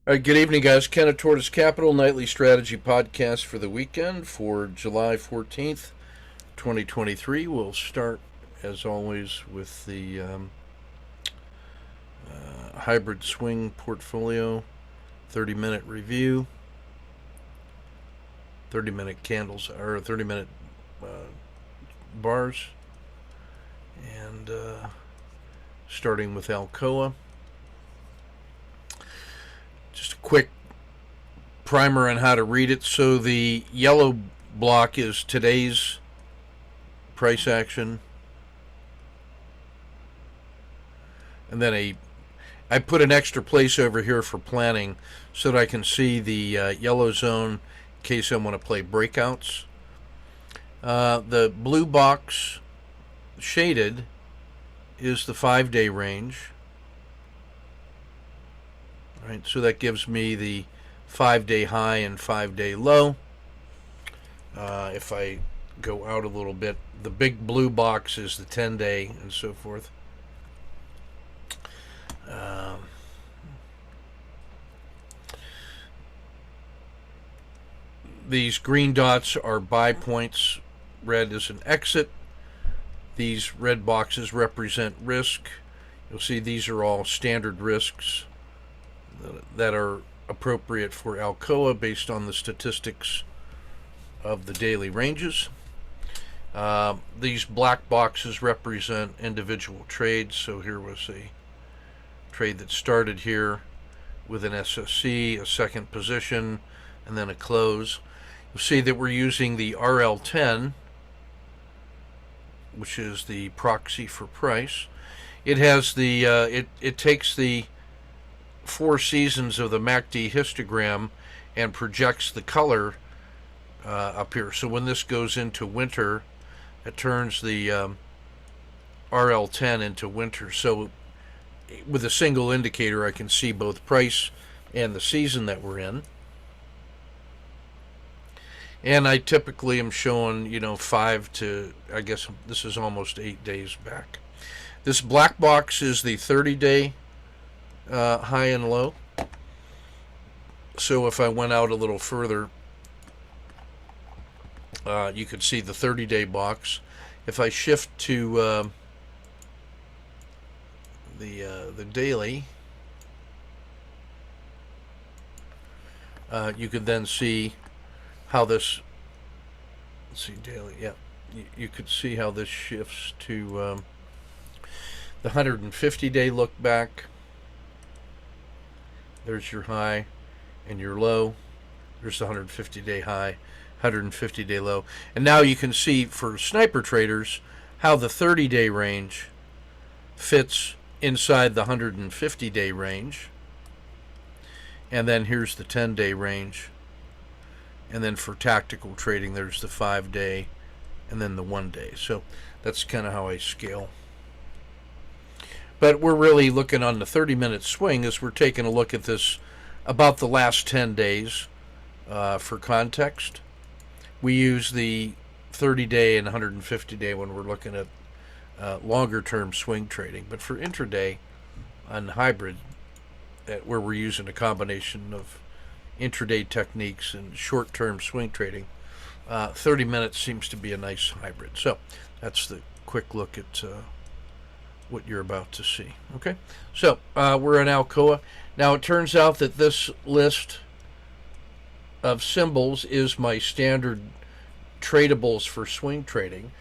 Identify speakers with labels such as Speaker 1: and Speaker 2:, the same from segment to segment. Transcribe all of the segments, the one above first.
Speaker 1: All right, good evening, guys. Ken of Tortoise Capital, nightly strategy podcast for the weekend for July 14th, 2023. We'll start, as always, with the hybrid swing portfolio 30-minute review, 30-minute candles, or 30-minute uh, bars, and starting with Alcoa. Just a quick primer on how to read it. So the yellow block is today's price action, and then I put an extra place over here for planning so that I can see the yellow zone in case I want to play breakouts. The blue box shaded is the 5-day range. All right, so that gives me the 5-day high and 5-day low. If I go out a little bit, the big blue box is the 10-day and so forth. These green dots are buy points. Red is an exit. These red boxes represent risk. You'll see these are all standard risks that are appropriate for Alcoa based on the statistics of the daily ranges. These black boxes represent individual trades. So here was a trade that started here with an SSC, a second position, and then a close. You'll see that we're using the RL10, which is the proxy for price. It has the it takes the 4 seasons of the MACD histogram and projects the color up here. So when this goes into winter, it turns the RL10 into winter. So with a single indicator, I can see both price and the season that we're in. And I typically am showing, 5 to, I guess this is almost 8 days back. This black box is the 30-day high and low. So if I went out a little further, you could see the 30-day box. If I shift to the daily, you could then see how this. Let's see, daily. Yeah, you could see how this shifts to the 150-day look back. There's your high and your low. There's the 150-day high, 150-day low. And now you can see for sniper traders how the 30-day range fits inside the 150-day range. And then here's the 10-day range. And then for tactical trading, there's the 5-day and then the 1-day. So that's kind of how I scale. But we're really looking on the 30-minute swing as we're taking a look at this about the last 10 days for context. We use the 30-day and 150-day when we're looking at longer-term swing trading. But for intraday on hybrid, where we're using a combination of intraday techniques and short-term swing trading, 30 minutes seems to be a nice hybrid. So that's the quick look at what you're about to see. Okay, so we're in Alcoa. Now it turns out that this list of symbols is my standard tradables for swing trading.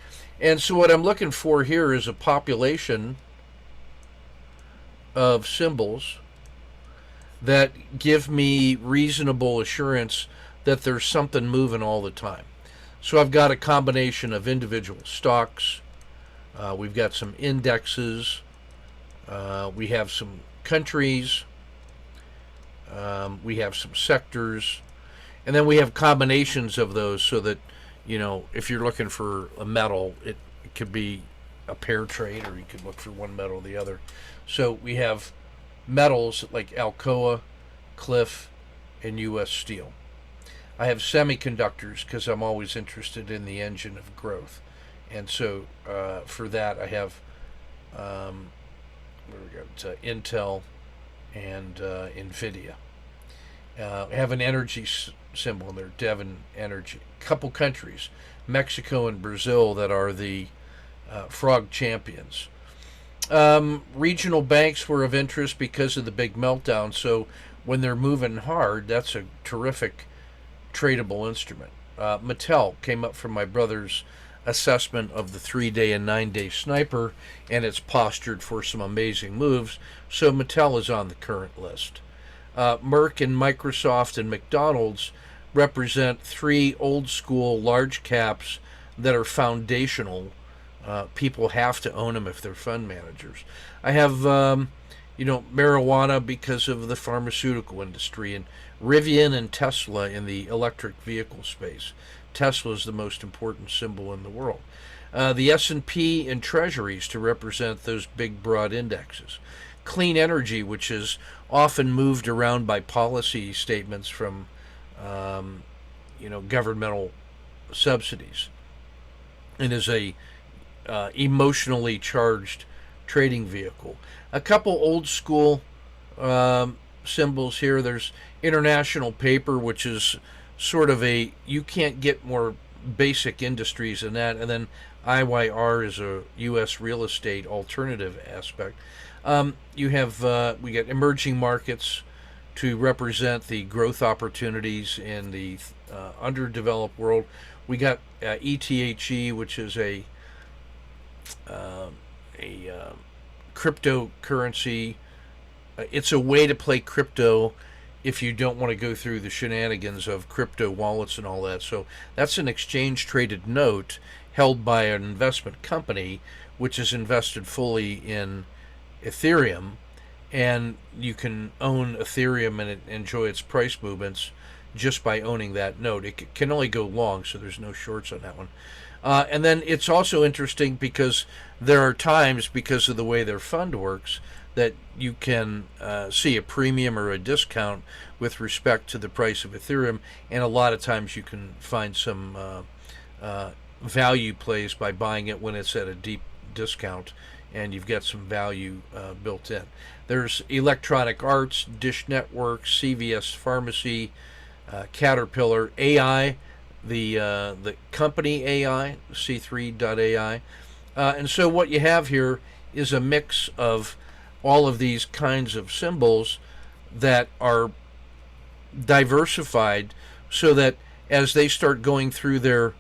Speaker 1: And so what I'm looking for here is a population of symbols that give me reasonable assurance that there's something moving all the time. So I've got a combination of individual stocks. We've got some indexes. We have some countries. We have some sectors. And then we have combinations of those so that, if you're looking for a metal, it could be a pair trade, or you could look for one metal or the other. So we have metals like Alcoa, Cliff, and U.S. Steel. I have semiconductors because I'm always interested in the engine of growth. And so for that, I have Intel and NVIDIA. have an energy symbol in there, Devon Energy. A couple countries, Mexico and Brazil, that are the frog champions. Regional banks were of interest because of the big meltdown. So when they're moving hard, that's a terrific tradable instrument. Mattel came up from my brother's assessment of the 3-day and 9-day sniper, and it's postured for some amazing moves. So Mattel is on the current list. Merck and Microsoft and McDonald's represent three old school large caps that are foundational. People have to own them if they're fund managers. I have, marijuana because of the pharmaceutical industry, and Rivian and Tesla in the electric vehicle space. Tesla is the most important symbol in the world. The S&P and Treasuries to represent those big, broad indexes. Clean energy, which is often moved around by policy statements from, governmental subsidies, and is a emotionally charged trading vehicle. A couple old school symbols here. There's international paper, which is sort of you can't get more basic industries than that. And then IYR is a U.S. real estate alternative aspect. We get emerging markets to represent the growth opportunities in the underdeveloped world. We got ETHE, which is a cryptocurrency. It's a way to play crypto if you don't want to go through the shenanigans of crypto wallets and all that. So that's an exchange traded note held by an investment company which is invested fully in Ethereum, and you can own Ethereum and enjoy its price movements just by owning that note. It can only go long, so there's no shorts on that one. And then it's also interesting because there are times, because of the way their fund works, that you can see a premium or a discount with respect to the price of Ethereum, and a lot of times you can find some value plays by buying it when it's at a deep discount, and you've got some value built in. There's Electronic Arts, Dish Network, CVS Pharmacy, Caterpillar, AI, the company AI, C3.ai. And so what you have here is a mix of all of these kinds of symbols that are diversified, so that as they start going through their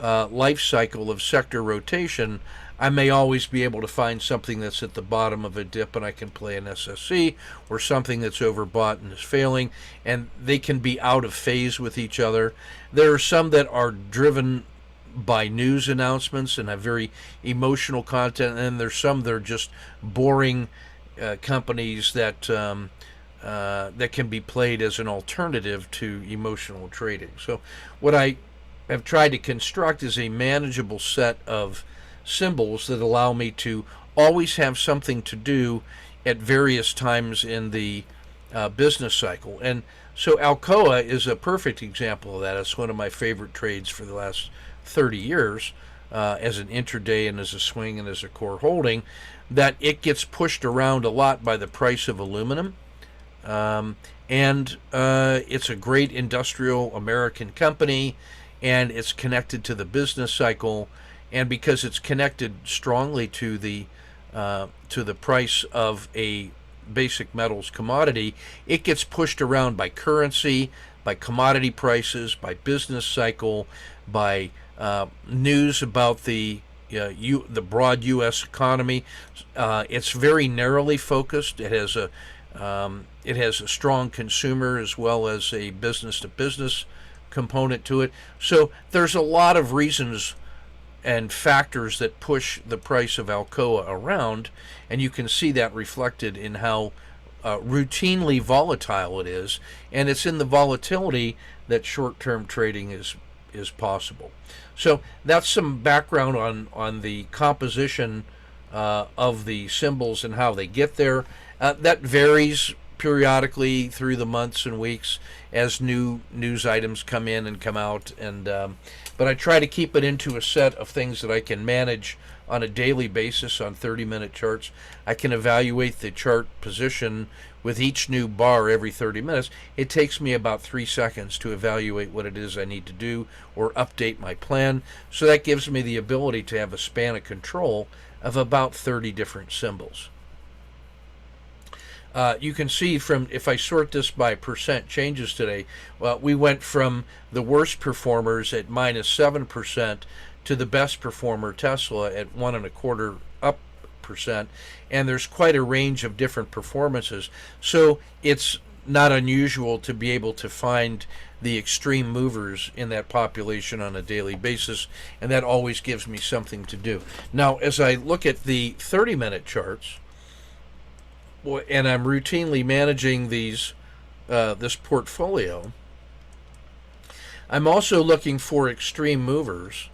Speaker 1: life cycle of sector rotation, I may always be able to find something that's at the bottom of a dip and I can play an SSC, or something that's overbought and is failing, and they can be out of phase with each other. There are some that are driven by news announcements and have very emotional content, and there's some that are just boring companies that that can be played as an alternative to emotional trading. So what I have tried to construct is a manageable set of symbols that allow me to always have something to do at various times in the business cycle. And so Alcoa is a perfect example of that. It's one of my favorite trades for the last 30 years as an intraday and as a swing and as a core holding, that it gets pushed around a lot by the price of aluminum. And it's a great industrial American company, and it's connected to the business cycle. And because it's connected strongly to the price of a basic metals commodity, it gets pushed around by currency, by commodity prices, by business cycle, by news about the broad U.S. economy. It's very narrowly focused. It has a strong consumer as well as a business-to-business component to it. So there's a lot of reasons and factors that push the price of Alcoa around, and you can see that reflected in how routinely volatile it is, and it's in the volatility that short-term trading is possible. So that's some background on the composition of the symbols and how they get there. That varies periodically through the months and weeks as new news items come in and come out, and but I try to keep it into a set of things that I can manage on a daily basis on 30-minute charts. I can evaluate the chart position with each new bar every 30 minutes. It takes me about 3 seconds to evaluate what it is I need to do or update my plan. So that gives me the ability to have a span of control of about 30 different symbols. You can see from, if I sort this by percent changes today, well, we went from the worst performers at -7% to the best performer, Tesla, at 1.25%, and there's quite a range of different performances. So it's not unusual to be able to find the extreme movers in that population on a daily basis, and that always gives me something to do. Now, as I look at the 30-minute charts, and I'm routinely managing these this portfolio, I'm also looking for extreme movers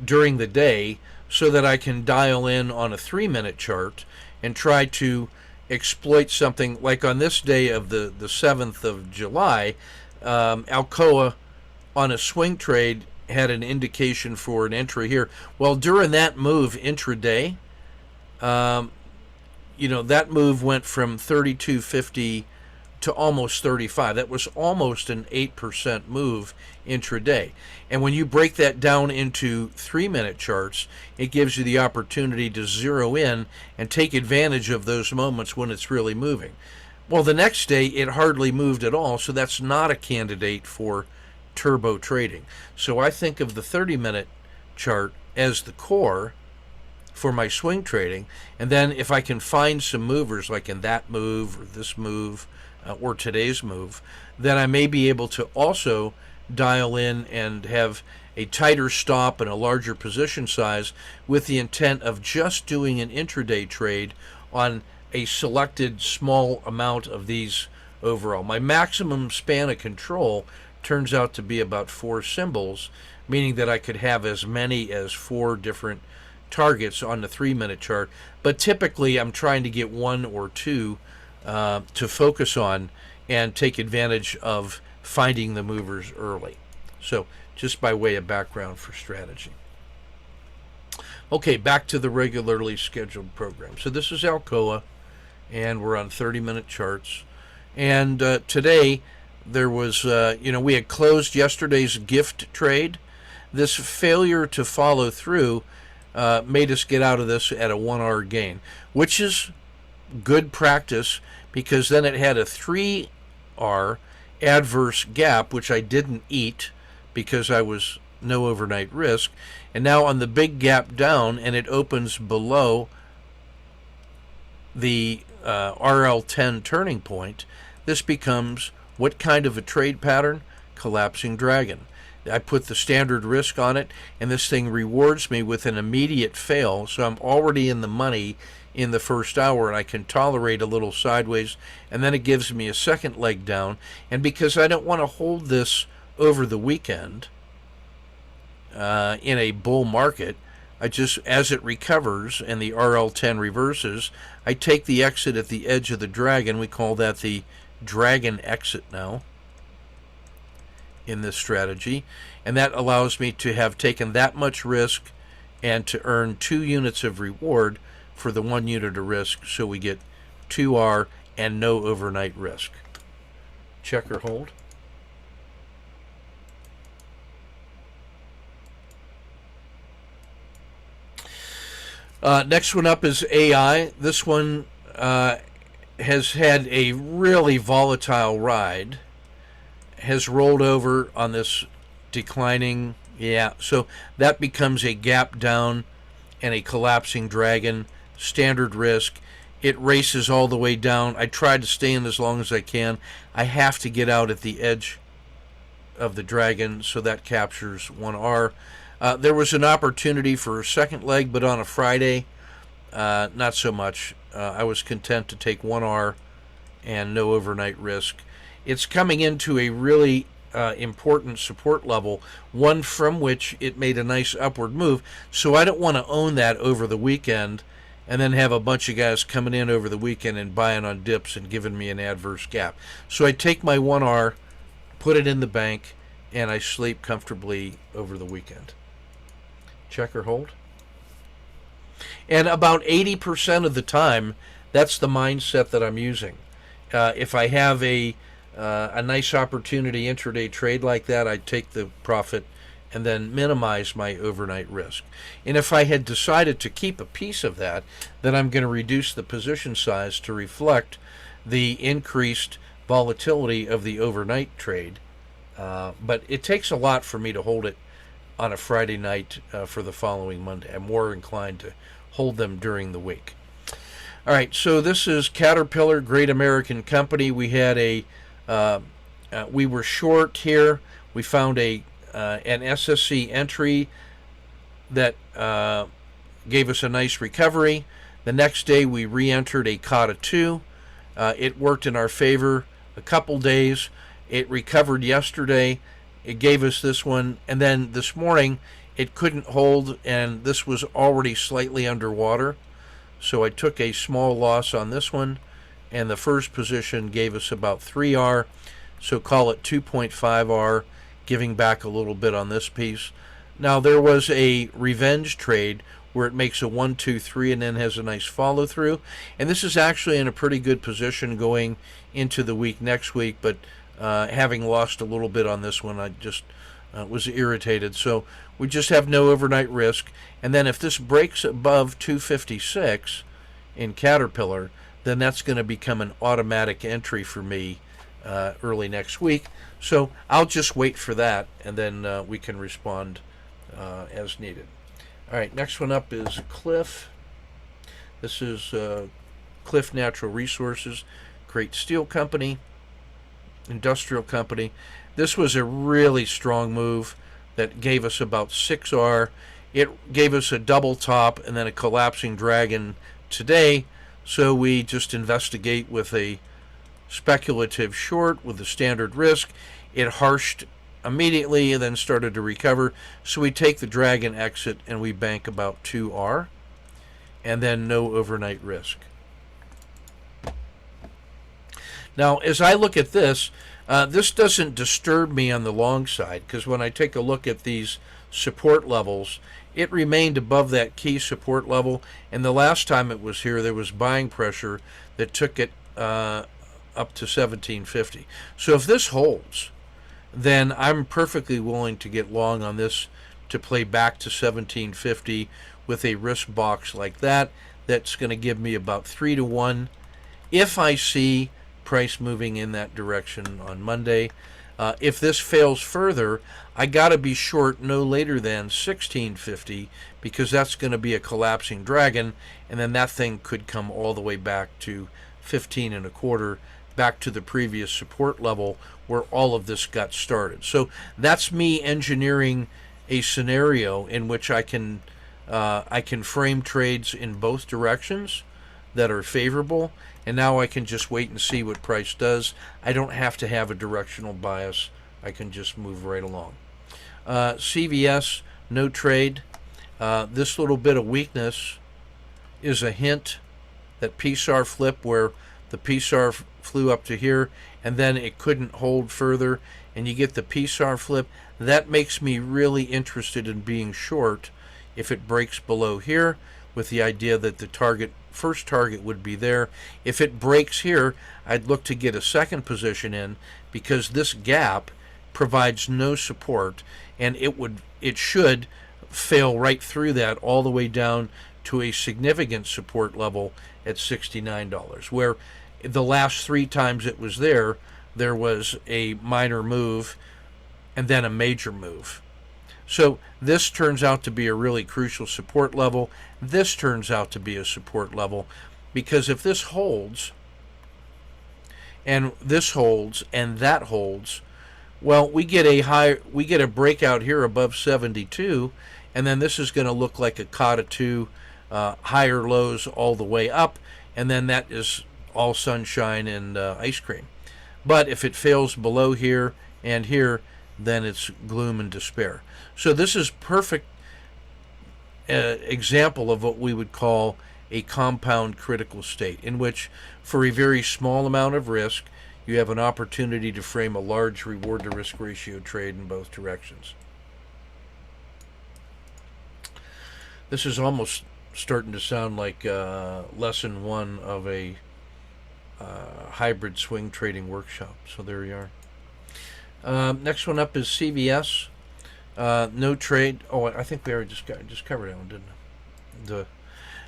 Speaker 1: during the day so that I can dial in on a 3-minute chart and try to exploit something. Like on this day of the 7th of July, Alcoa on a swing trade had an indication for an entry here. Well, during that move intraday, that move went from 32.50 to almost 35. That was almost an 8% move intraday. And when you break that down into 3-minute charts, it gives you the opportunity to zero in and take advantage of those moments when it's really moving. Well, the next day it hardly moved at all, so that's not a candidate for turbo trading. So I think of the 30-minute chart as the core for my swing trading, and then if I can find some movers like in that move or this move or today's move, then I may be able to also dial in and have a tighter stop and a larger position size with the intent of just doing an intraday trade on a selected small amount of these overall. My maximum span of control turns out to be about 4 symbols, meaning that I could have as many as 4 different targets on the 3-minute chart, but typically I'm trying to get 1 or 2 to focus on and take advantage of finding the movers early. So just by way of background for strategy. Okay, back to the regularly scheduled program. So this is Alcoa, and we're on 30-minute charts. And today there was, we had closed yesterday's gift trade. This failure to follow through made us get out of this at a 1-hour gain, which is good practice because then it had a 3-hour adverse gap, which I didn't eat because I was no overnight risk. And now on the big gap down, and it opens below the RL10 turning point, this becomes what kind of a trade pattern? Collapsing dragon. I put the standard risk on it, and this thing rewards me with an immediate fail, so I'm already in the money in the first hour, and I can tolerate a little sideways, and then it gives me a second leg down. And because I don't want to hold this over the weekend in a bull market, I just, as it recovers and the RL10 reverses, I take the exit at the edge of the dragon. We call that the dragon exit now in this strategy, and that allows me to have taken that much risk and to earn 2 units of reward for the 1 unit of risk, so we get 2R and no overnight risk. Check or hold. Next one up is AI. This one has had a really volatile ride, has rolled over on this declining, so that becomes a gap down and a collapsing dragon, standard risk. It races all the way down. I try to stay in as long as I can. I have to get out at the edge of the dragon, so that captures 1R. There was an opportunity for a second leg, but on a Friday, not so much. I was content to take 1R and no overnight risk. It's coming into a really important support level, one from which it made a nice upward move, so I don't want to own that over the weekend and then have a bunch of guys coming in over the weekend and buying on dips and giving me an adverse gap. So I take my 1R, put it in the bank, and I sleep comfortably over the weekend. Check or hold. And about 80% of the time, that's the mindset that I'm using. If I have a nice opportunity intraday trade like that, I take the profit and then minimize my overnight risk. And if I had decided to keep a piece of that, then I'm going to reduce the position size to reflect the increased volatility of the overnight trade. But it takes a lot for me to hold it on a Friday night for the following Monday. I'm more inclined to hold them during the week. All right, so this is Caterpillar, great American company. We had we were short here. We found an SSC entry that gave us a nice recovery. The next day we re-entered a COTA 2. It worked in our favor a couple days. It recovered yesterday. It gave us this one, and then this morning it couldn't hold, and this was already slightly underwater. So I took a small loss on this one, and the first position gave us about 3R, so call it 2.5R, giving back a little bit on this piece. Now there was a revenge trade where it makes a 1, 2, 3 and then has a nice follow through, and this is actually in a pretty good position going into the week next week, but having lost a little bit on this one, I just was irritated. So we just have no overnight risk, and then if this breaks above 256 in Caterpillar, then that's going to become an automatic entry for me early next week. So I'll just wait for that, and then we can respond as needed. All right, next one up is Cliff. This is Cliff Natural Resources, great steel company, industrial company. This was a really strong move that gave us about 6R. It gave us a double top and then a collapsing dragon today, so we just investigate with a speculative short with the standard risk. It harshed immediately and then started to recover, so we take the dragon exit and we bank about 2R, and then no overnight risk. Now, as I look at this, this doesn't disturb me on the long side, because when I take a look at these support levels, it remained above that key support level, and the last time it was here, there was buying pressure that took it up to 1750. So if this holds, then I'm perfectly willing to get long on this to play back to 1750 with a risk box like that. That's going to give me about 3-1 if I see price moving in that direction on Monday. If this fails further, I got to be short no later than 1650, because that's going to be a collapsing dragon, and then that thing could come all the way back to 15.25, back to the previous support level where all of this got started. So that's me engineering a scenario in which I can frame trades in both directions that are favorable, and now I can just wait and see what price does. I don't have to have a directional bias. I can just move right along. CVS, no trade. This little bit of weakness is a hint that PSAR flip, where the PSAR flew up to here and then it couldn't hold further, and you get the PSAR flip. That makes me really interested in being short if it breaks below here, with the idea that the first target would be there. If it breaks here, I'd look to get a second position in, because this gap provides no support, and it should fail right through that all the way down to a significant support level at $69, where the last 3 times it was there was a minor move and then a major move. So this turns out to be a really crucial support level. This turns out to be a support level, because if this holds, and this holds, and that holds, well, we get a breakout here above 72, and then this is going to look like a COTA 2, higher lows all the way up, and then that is all sunshine and ice cream. But if it fails below here and here, then it's gloom and despair. So this is perfect example of what we would call a compound critical state, in which, for a very small amount of risk, you have an opportunity to frame a large reward to risk ratio trade in both directions. This is almost starting to sound like lesson one of a hybrid swing trading workshop. So there you are. Next one up is CVS. No trade. Oh, I think we already just covered that one, didn't we?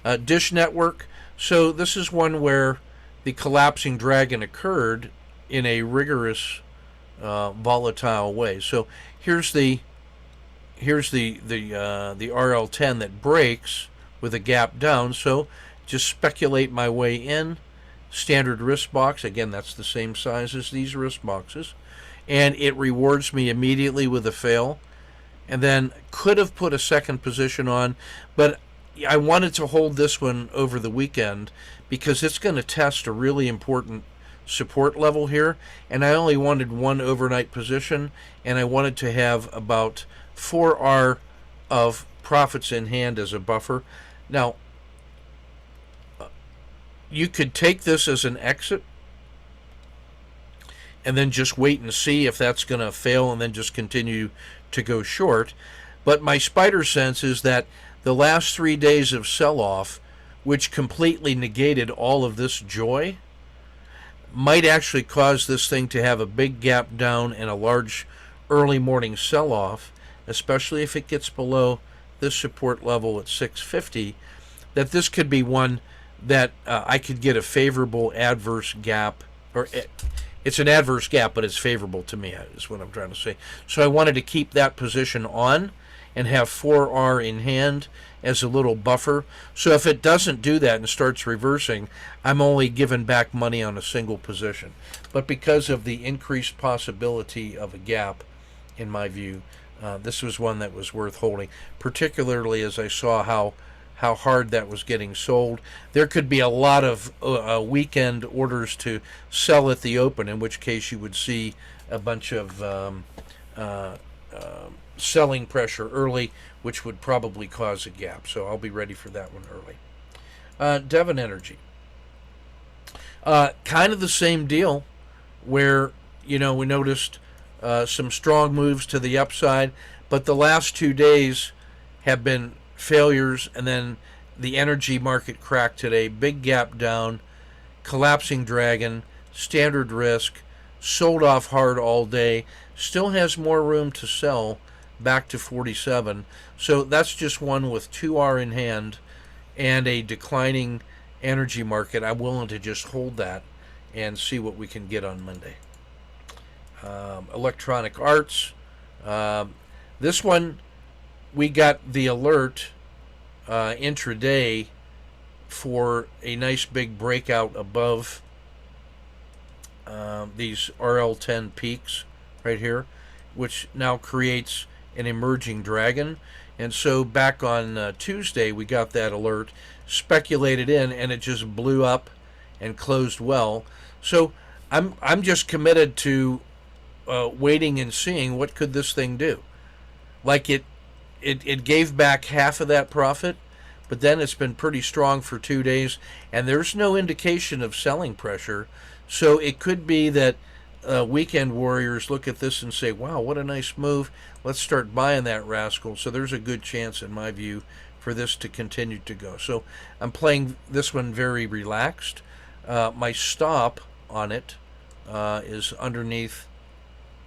Speaker 1: The Dish Network. So this is one where the collapsing dragon occurred in a rigorous, volatile way. So here's the RL10 that breaks with a gap down. So just speculate my way in. Standard risk box. Again, that's the same size as these risk boxes, and it rewards me immediately with a fail. And then could have put a second position on, but I wanted to hold this one over the weekend because it's going to test a really important support level here, and I only wanted one overnight position, and I wanted to have about 4R of profits in hand as a buffer. Now, you could take this as an exit and then just wait and see if that's going to fail and then just continue to go short. But my spider sense is that the last 3 days of sell-off, which completely negated all of this joy, might actually cause this thing to have a big gap down and a large early morning sell-off, especially if it gets below this support level at 650, that this could be one that I could get a favorable adverse gap, or it's an adverse gap, but it's favorable to me, is what I'm trying to say. So I wanted to keep that position on and have 4R in hand as a little buffer. So if it doesn't do that and starts reversing, I'm only giving back money on a single position. But because of the increased possibility of a gap, in my view, this was one that was worth holding, particularly as I saw how hard that was getting sold. There could be a lot of weekend orders to sell at the open, in which case you would see a bunch of selling pressure early, which would probably cause a gap. So I'll be ready for that one early. Devon Energy. Kind of the same deal, where, we noticed some strong moves to the upside, but the last 2 days have been failures, and then the energy market cracked today. Big gap down, collapsing dragon, standard risk, sold off hard all day, still has more room to sell back to 47. So that's just one with 2R in hand and a declining energy market. I'm willing to just hold that and see what we can get on Monday. Electronic Arts. This one, we got the alert intraday for a nice big breakout above these RL10 peaks right here, which now creates an emerging dragon. And so back on Tuesday, we got that alert, speculated in, and it just blew up and closed well. So I'm just committed to waiting and seeing what could this thing do. Like it gave back half of that profit, but then it's been pretty strong for 2 days, and there's no indication of selling pressure. So it could be that weekend warriors look at this and say, wow, what a nice move. Let's start buying that rascal. So there's a good chance, in my view, for this to continue to go. So I'm playing this one very relaxed. My stop on it is underneath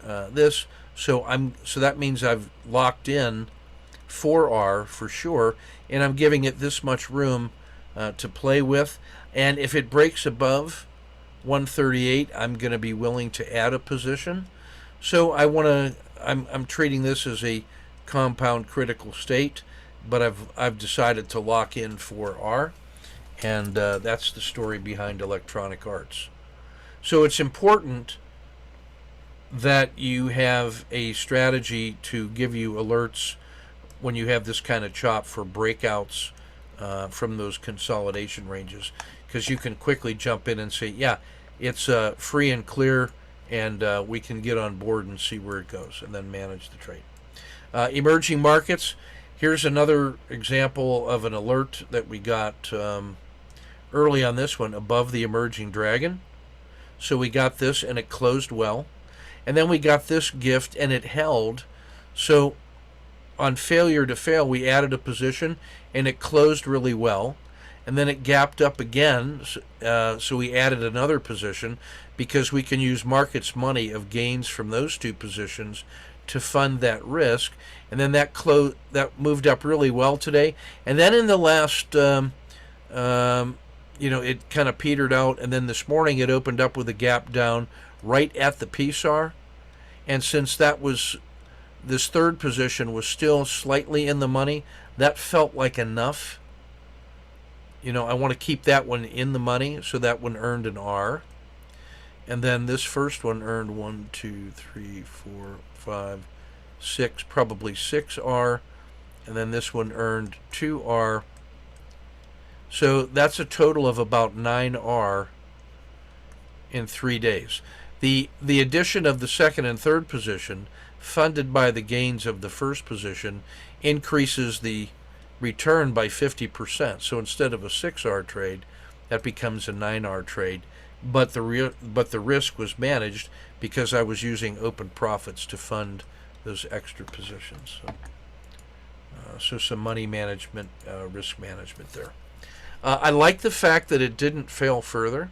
Speaker 1: this. So that means I've locked in 4R for sure, and I'm giving it this much room to play with. And if it breaks above 138, I'm going to be willing to add a position. So I'm treating this as a compound critical state, but I've decided to lock in 4R, and that's the story behind Electronic Arts. So it's important that you have a strategy to give you alerts when you have this kind of chop for breakouts from those consolidation ranges, because you can quickly jump in and say, yeah, it's free and clear, and we can get on board and see where it goes, and then manage the trade. Emerging markets. Here's another example of an alert that we got early on this one, above the emerging dragon. So we got this and it closed well. And then we got this gift and it held. So on failure to fail, we added a position and it closed really well. And then it gapped up again, so we added another position because we can use market's money of gains from those two positions to fund that risk. And then that moved up really well today. And then in the last, it kind of petered out. And then this morning it opened up with a gap down right at the PSAR. And since this third position was still slightly in the money, that felt like enough. I want to keep that one in the money, so that one earned an R. And then this first one earned 1, 2, 3, 4, 5, 6, probably 6 R. And then this one earned 2 R. So that's a total of about 9 R in 3 days. The addition of the second and third position, funded by the gains of the first position, increases the return by 50%. So instead of a 6R trade, that becomes a 9R trade. But the risk was managed because I was using open profits to fund those extra positions. So some money management, risk management there. I like the fact that it didn't fail further.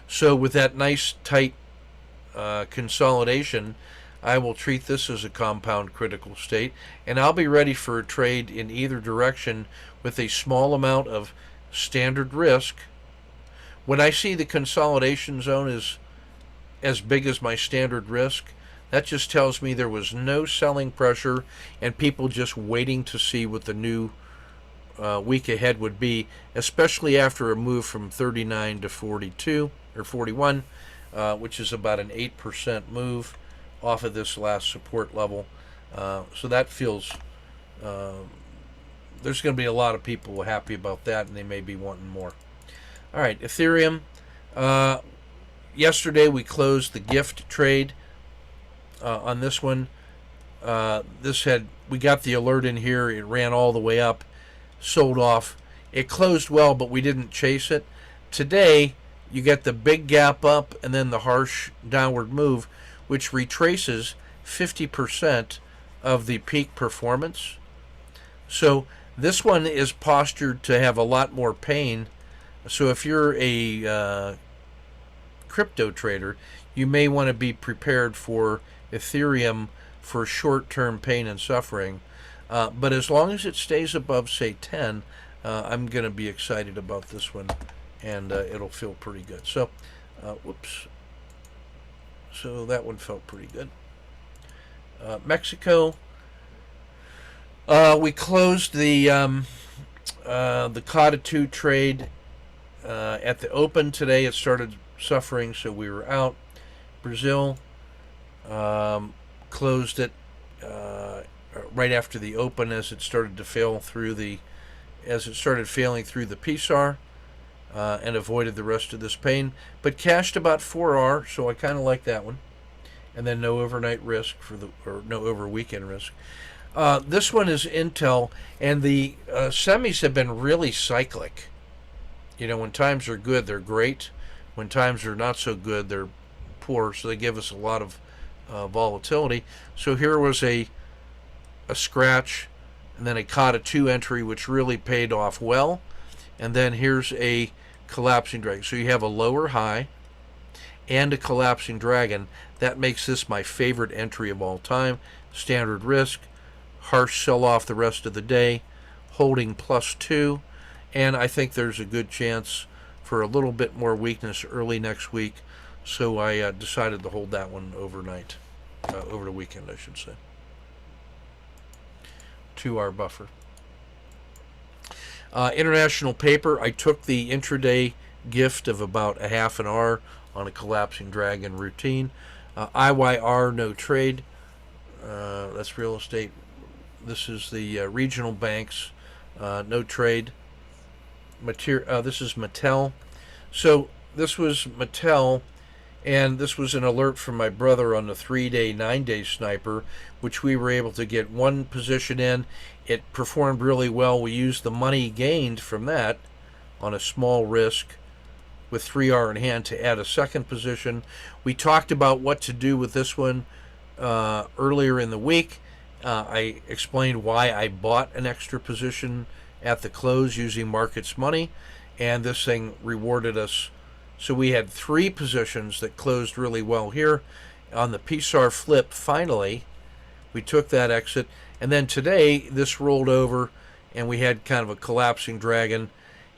Speaker 1: So with that nice tight consolidation, I will treat this as a compound critical state, and I'll be ready for a trade in either direction with a small amount of standard risk. When I see the consolidation zone is as big as my standard risk, that just tells me there was no selling pressure and people just waiting to see what the new week ahead would be, especially after a move from 39 to 42 or 41, which is about an 8% move off of this last support level. So that feels there's going to be a lot of people happy about that, and they may be wanting more. All right, Ethereum. Yesterday we closed the gift trade on this one. We got the alert in here. It ran all the way up, sold off. It closed well, but we didn't chase it. Today you get the big gap up and then the harsh downward move, which retraces 50% of the peak performance. So this one is postured to have a lot more pain. So if you're a crypto trader, you may want to be prepared for Ethereum for short-term pain and suffering. But as long as it stays above, say, 10, I'm going to be excited about this one, and it'll feel pretty good. So, whoops. So that one felt pretty good. Mexico. We closed the COTA 2 trade at the open today. It started suffering, so we were out. Brazil closed it right after the open as it started to fail through the failing through the PSAR. And avoided the rest of this pain, but cashed about 4R, so I kind of like that one. And then no overnight risk or no over weekend risk. This one is Intel, and the semis have been really cyclic. When times are good, they're great. When times are not so good, they're poor. So they give us a lot of volatility. So here was a scratch, and then a COTA 2 entry, which really paid off well. And then here's a collapsing dragon. So you have a lower high and a collapsing dragon. That makes this my favorite entry of all time. Standard risk, harsh sell-off the rest of the day, holding +2, and I think there's a good chance for a little bit more weakness early next week. So I decided to hold that one overnight, over the weekend, I should say. 2R buffer. International paper, I took the intraday gift of about a half an R on a collapsing dragon routine. IYR, no trade. That's real estate. This is the regional banks, no trade. This is Mattel. So this was Mattel, And this was an alert from my brother on the 3-day, 9-day sniper, which we were able to get one position in. It performed really well. We used the money gained from that on a small risk with 3R in hand to add a second position. We talked about what to do with this one earlier in the week. I explained why I bought an extra position at the close using market's money, and this thing rewarded us. So we had 3 positions that closed really well here. On the PSAR flip, finally, we took that exit, and then today this rolled over and we had kind of a collapsing dragon.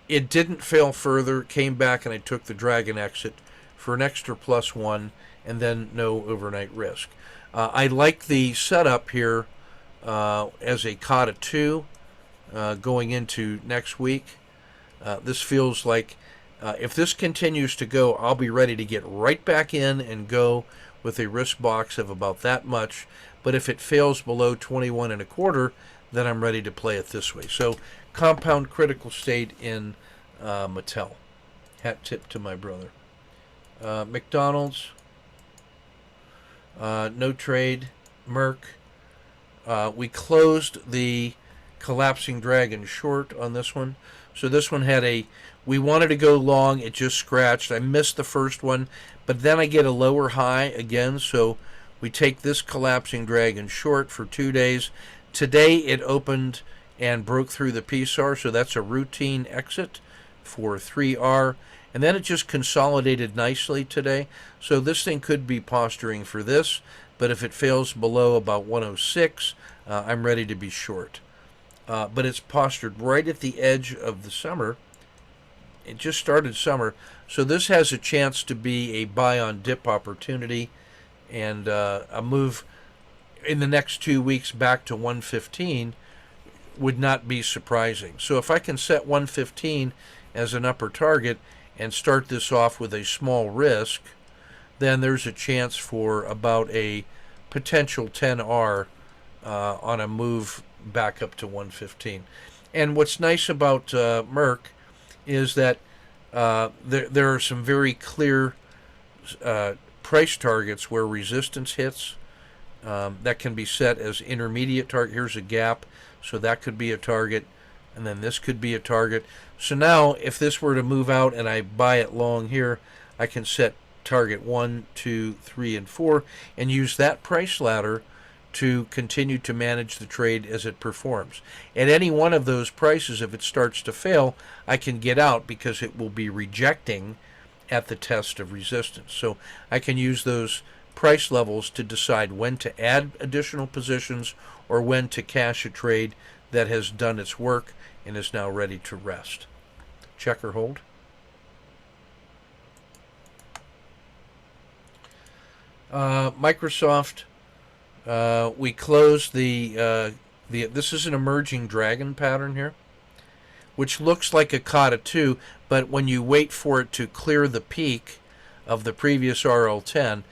Speaker 1: It didn't fail further, came back, and I took the dragon exit for an extra +1 and then no overnight risk. I like the setup here as a COTA 2 going into next week. This feels like if this continues to go, I'll be ready to get right back in and go with a risk box of about that much. But if it fails below 21.25, then I'm ready to play it this way. So compound critical state in Mattel. Hat tip to my brother. McDonald's, no trade. Merck. We closed the collapsing dragon short on this one. So this one had we wanted to go long, it just scratched. I missed the first one, but then I get a lower high again, so we take this collapsing dragon short for 2 days. Today it opened and broke through the PSAR, so that's a routine exit for 3R. And then it just consolidated nicely today. So this thing could be posturing for this, but if it fails below about 106, I'm ready to be short. But it's postured right at the edge of the summer. It just started summer, so this has a chance to be a buy on dip opportunity, and a move in the next 2 weeks back to 115 would not be surprising. So if I can set 115 as an upper target and start this off with a small risk, then there's a chance for about a potential 10R on a move back up to 115. And what's nice about Merck is that there are some very clear price targets where resistance hits that can be set as intermediate target. Here's a gap, so that could be a target, and then this could be a target. So now if this were to move out and I buy it long here, I can set target 1, 2, 3, and 4 and use that price ladder to continue to manage the trade as it performs. At any one of those prices, if it starts to fail, I can get out because it will be rejecting at the test of resistance. So I can use those price levels to decide when to add additional positions or when to cash a trade that has done its work and is now ready to rest. Check or hold. Microsoft. We closed the this is an emerging dragon pattern here, which looks like a COTA 2, but when you wait for it to clear the peak of the previous RL10,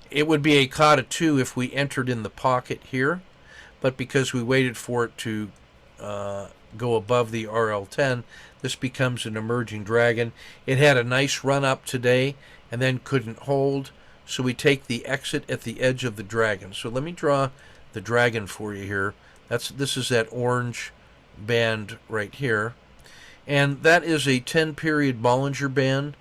Speaker 1: it would be a COTA 2 if we entered in the pocket here, but because we waited for it to go above the RL10, this becomes an emerging dragon. It had a nice run up today and then couldn't hold. So we take the exit at the edge of the dragon. So let me draw the dragon for you here. This is that orange band right here. And that is a 10-period Bollinger Band,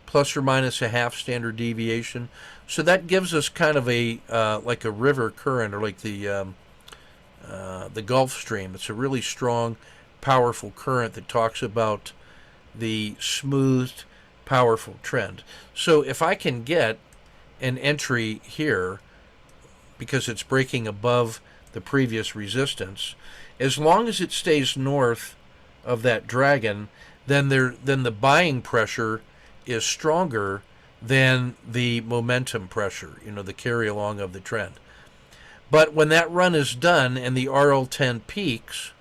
Speaker 1: plus or minus a half standard deviation. So that gives us kind of a like a river current, or like the Gulf Stream. It's a really strong, powerful current that talks about the smoothed, powerful trend. So if I can get an entry here because it's breaking above the previous resistance, as long as it stays north of that dragon, then the buying pressure is stronger than the momentum pressure, the carry along of the trend. But when that run is done and the RL10 peaks,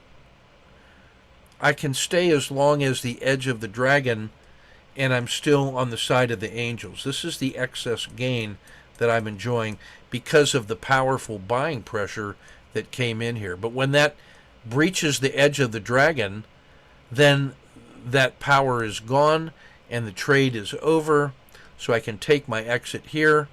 Speaker 1: I can stay as long as the edge of the dragon and I'm still on the side of the angels. This is the excess gain that I'm enjoying because of the powerful buying pressure that came in here. But when that breaches the edge of the dragon, then that power is gone and the trade is over. so I can take my exit here.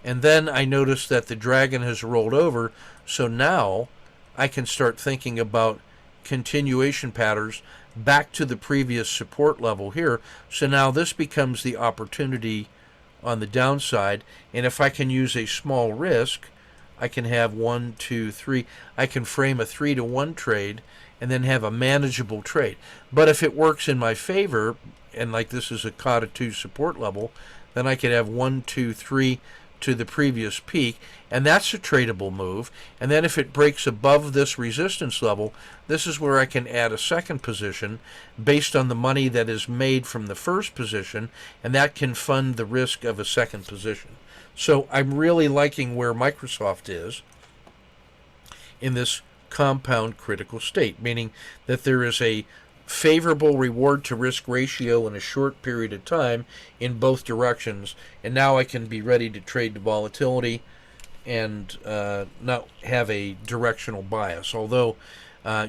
Speaker 1: And then I notice that the dragon has rolled over, so now I can start thinking about continuation patterns back to the previous support level here. So now this becomes the opportunity on the downside, and if I can use a small risk, I can have 1, 2, 3. I can frame a 3-to-1 trade and then have a manageable trade. But if it works in my favor, and like this is a COTA 2 support level, then I could have 1, 2, 3 to the previous peak, and that's a tradable move. And then if it breaks above this resistance level, this is where I can add a second position based on the money that is made from the first position, and that can fund the risk of a second position. So I'm really liking where Microsoft is in this compound critical state, meaning that there is a favorable reward to risk ratio in a short period of time in both directions, and now I can be ready to trade the volatility and not have a directional bias. Although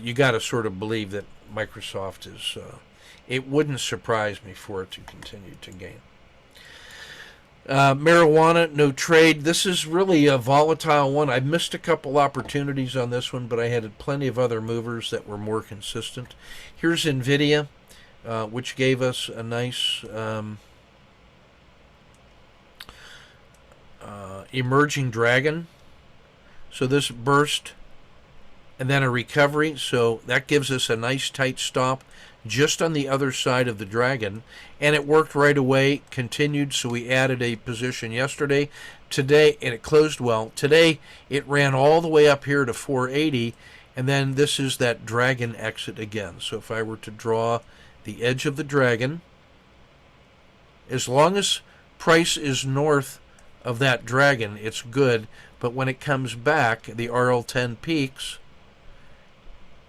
Speaker 1: you got to sort of believe that Microsoft is, it wouldn't surprise me for it to continue to gain. Marijuana, no trade. This is really a volatile one. I missed a couple opportunities on this one, but I had plenty of other movers that were more consistent. Here's NVIDIA, which gave us a nice emerging dragon. So this burst and then a recovery. So that gives us a nice tight stop just on the other side of the dragon, and it worked right away, continued, so we added a position yesterday. Today, and it closed well. Today, it ran all the way up here to 480, and then this is that dragon exit again. So if I were to draw the edge of the dragon, as long as price is north of that dragon, it's good, but when it comes back, the RL10 peaks,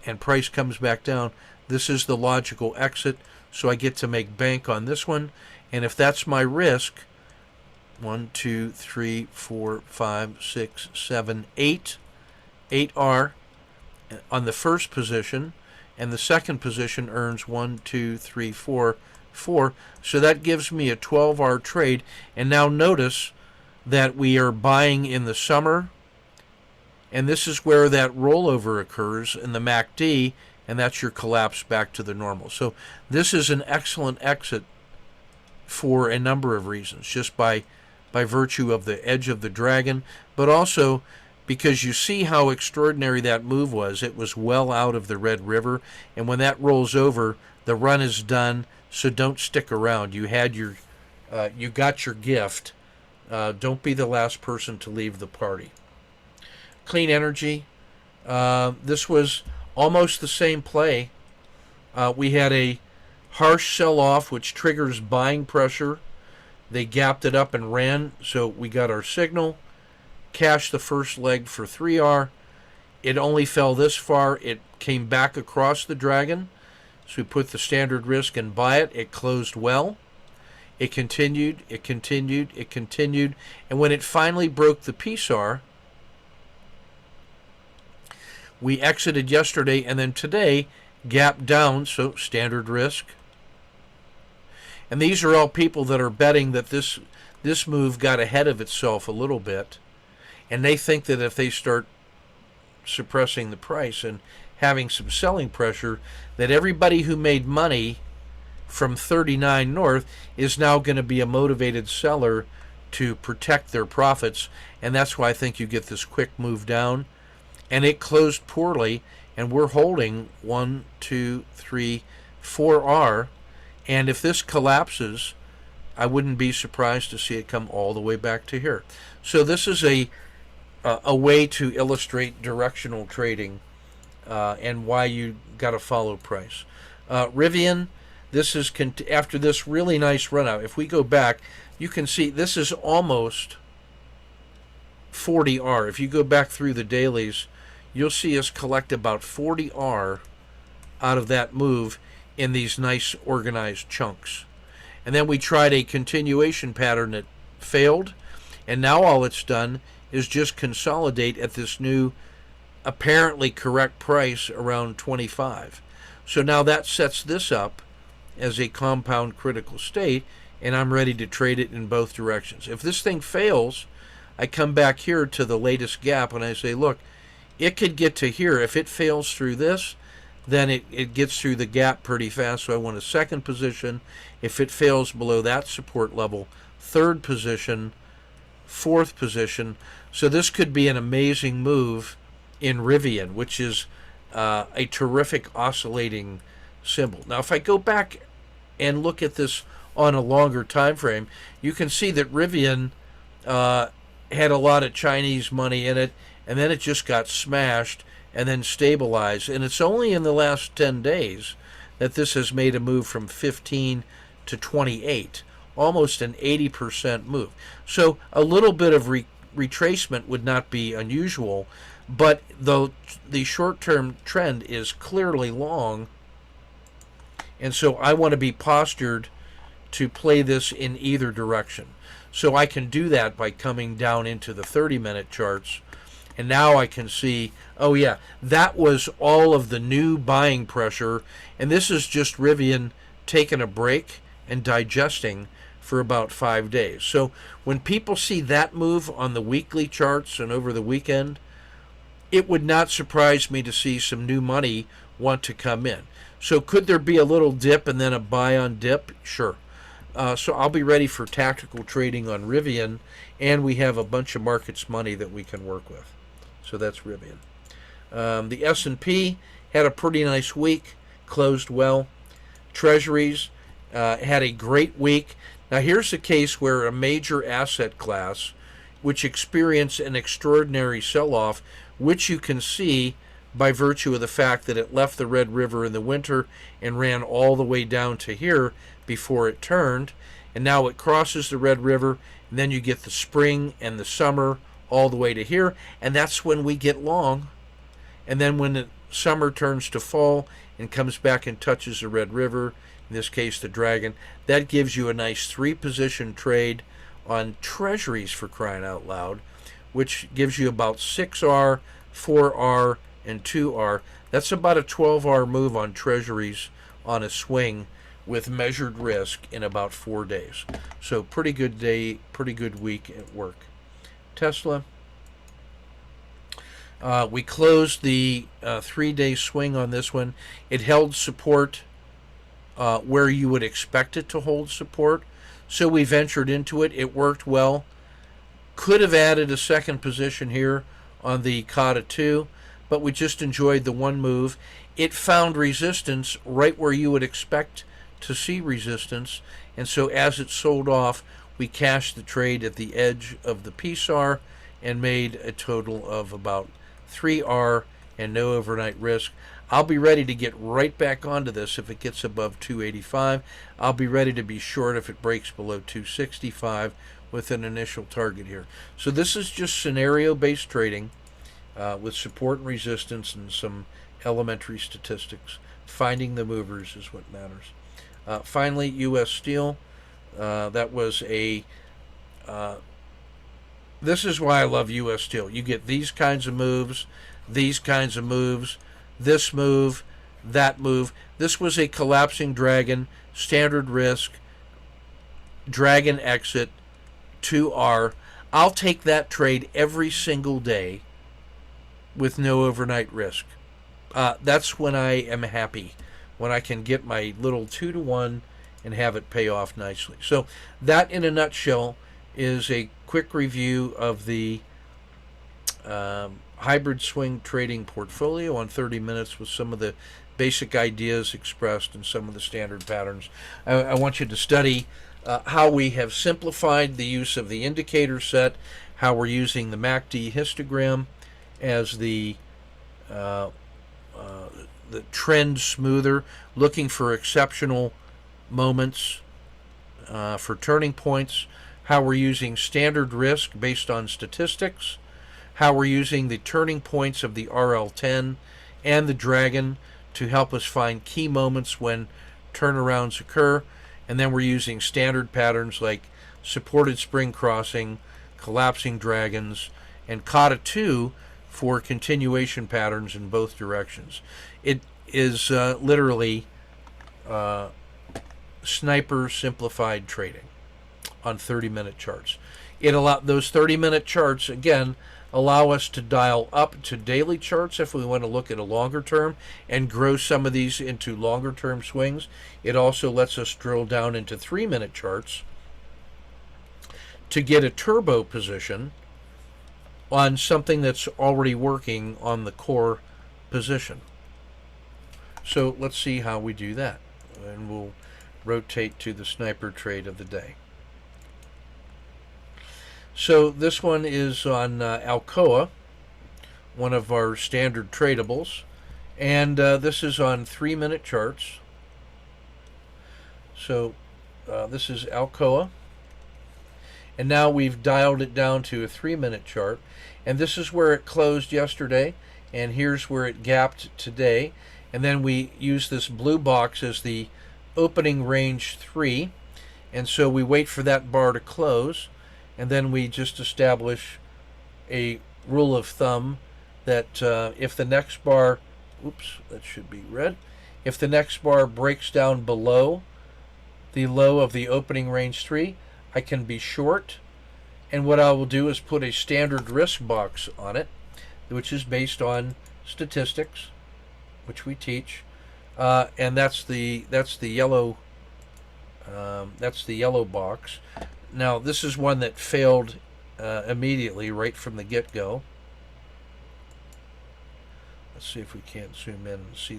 Speaker 1: and price comes back down, this is the logical exit, so I get to make bank on this one. And if that's my risk, 1, 2, 3, 4, 5, 6, 7, 8, 8R on the first position, and the second position earns 1, 2, 3, 4, 4. So that gives me a 12R trade. And now notice that we are buying in the summer, and this is where that rollover occurs in the MACD, and that's your collapse back to the normal. So this is an excellent exit for a number of reasons, just by virtue of the edge of the dragon, but also because you see how extraordinary that move was. It was well out of the Red River, and when that rolls over, the run is done, so don't stick around. You had your, you got your gift. Don't be the last person to leave the party. Clean energy, this was almost the same play. We had a harsh sell-off, which triggers buying pressure. They gapped it up and ran, so we got our signal, cashed the first leg for 3R. It only fell this far. It came back across the dragon, so we put the standard risk and buy it. It closed well. It continued, it continued, it continued, and when it finally broke the PSAR, we exited yesterday, and then today gap down, so standard risk. And these are all people that are betting that this move got ahead of itself a little bit, and they think that if they start suppressing the price and having some selling pressure, that everybody who made money from 39 north is now going to be a motivated seller to protect their profits, and that's why I think you get this quick move down. And it closed poorly, and we're holding 1, 2, 3, 4R. And if this collapses, I wouldn't be surprised to see it come all the way back to here. So this is a way to illustrate directional trading and why you got to follow price. Rivian, this is after this really nice run out. If we go back, you can see this is almost 40R. If you go back through the dailies, you'll see us collect about 40R out of that move in these nice organized chunks. And then we tried a continuation pattern that failed, and now all it's done is just consolidate at this new apparently correct price around 25. So now that sets this up as a compound critical state, and I'm ready to trade it in both directions. If this thing fails, I come back here to the latest gap and I say, look, it could get to here. If it fails through this, then it gets through the gap pretty fast, so I want a second position. If it fails below that support level, third position, fourth position. So this could be an amazing move in Rivian, which is a terrific oscillating symbol. Now, if I go back and look at this on a longer time frame, you can see that Rivian had a lot of Chinese money in it, and then it just got smashed and then stabilized. And it's only in the last 10 days that this has made a move from 15 to 28, almost an 80% move. So a little bit of retracement would not be unusual, but the short-term trend is clearly long, and so I want to be postured to play this in either direction. So I can do that by coming down into the 30-minute charts, and now I can see, oh yeah, that was all of the new buying pressure, and this is just Rivian taking a break and digesting for about 5 days. So when people see that move on the weekly charts and over the weekend, it would not surprise me to see some new money want to come in. So could there be a little dip and then a buy on dip? Sure. So I'll be ready for tactical trading on Rivian, and we have a bunch of markets money that we can work with. So that's Rivian. The S&P had a pretty nice week, closed well. Treasuries had a great week. Now here's a case where a major asset class, which experienced an extraordinary sell-off, which you can see by virtue of the fact that it left the Red River in the winter and ran all the way down to here before it turned, and now it crosses the Red River, and then you get the spring and the summer all the way to here, and that's when we get long. And then when the summer turns to fall and comes back and touches the Red River, in this case the Dragon, that gives you a nice 3-position trade on treasuries, for crying out loud, which gives you about 6R, 4R, and 2R. That's about a 12R move on treasuries on a swing with measured risk in about 4 days. So pretty good day, pretty good week at work. Tesla. We closed the 3-day swing on this one. It held support where you would expect it to hold support. So we ventured into it. It worked well. Could have added a second position here on the CATA 2, but we just enjoyed the one move. It found resistance right where you would expect to see resistance, and so as it sold off, we cashed the trade at the edge of the PSAR and made a total of about 3R and no overnight risk. I'll be ready to get right back onto this if it gets above 285. I'll be ready to be short if it breaks below 265 with an initial target here. So this is just scenario-based trading with support and resistance and some elementary statistics. Finding the movers is what matters. Finally, U.S. Steel. That was a... this is why I love U.S. Steel. You get these kinds of moves, these kinds of moves, this move, that move. This was a collapsing dragon, standard risk, dragon exit, 2R. I'll take that trade every single day with no overnight risk. That's when I am happy, when I can get my little 2-to-1 and have it pay off nicely. So that, in a nutshell, is a quick review of the hybrid swing trading portfolio on 30 minutes with some of the basic ideas expressed and some of the standard patterns. I want you to study how we have simplified the use of the indicator set, how we're using the MACD histogram as the trend smoother, looking for exceptional moments for turning points, how we're using standard risk based on statistics, how we're using the turning points of the RL10 and the Dragon to help us find key moments when turnarounds occur, and then we're using standard patterns like supported spring crossing, collapsing dragons, and CATA 2 for continuation patterns in both directions. It is literally sniper simplified trading on 30-minute charts. Those 30-minute charts, again, allow us to dial up to daily charts if we want to look at a longer term and grow some of these into longer term swings. It also lets us drill down into 3-minute charts to get a turbo position on something that's already working on the core position. So let's see how we do that. And we'll rotate to the sniper trade of the day. So this one is on Alcoa, one of our standard tradables. And this is on 3-minute charts. So this is Alcoa. And now we've dialed it down to a 3-minute chart. And this is where it closed yesterday. And here's where it gapped today. And then we use this blue box as the opening range 3. And so we wait for that bar to close. And then we just establish a rule of thumb that if the next bar, oops, that should be red. If the next bar breaks down below the low of the opening range 3, I can be short. And what I will do is put a standard risk box on it, which is based on statistics, which we teach, and that's the yellow box. Now this is one that failed immediately right from the get-go. Let's see if we can't zoom in and see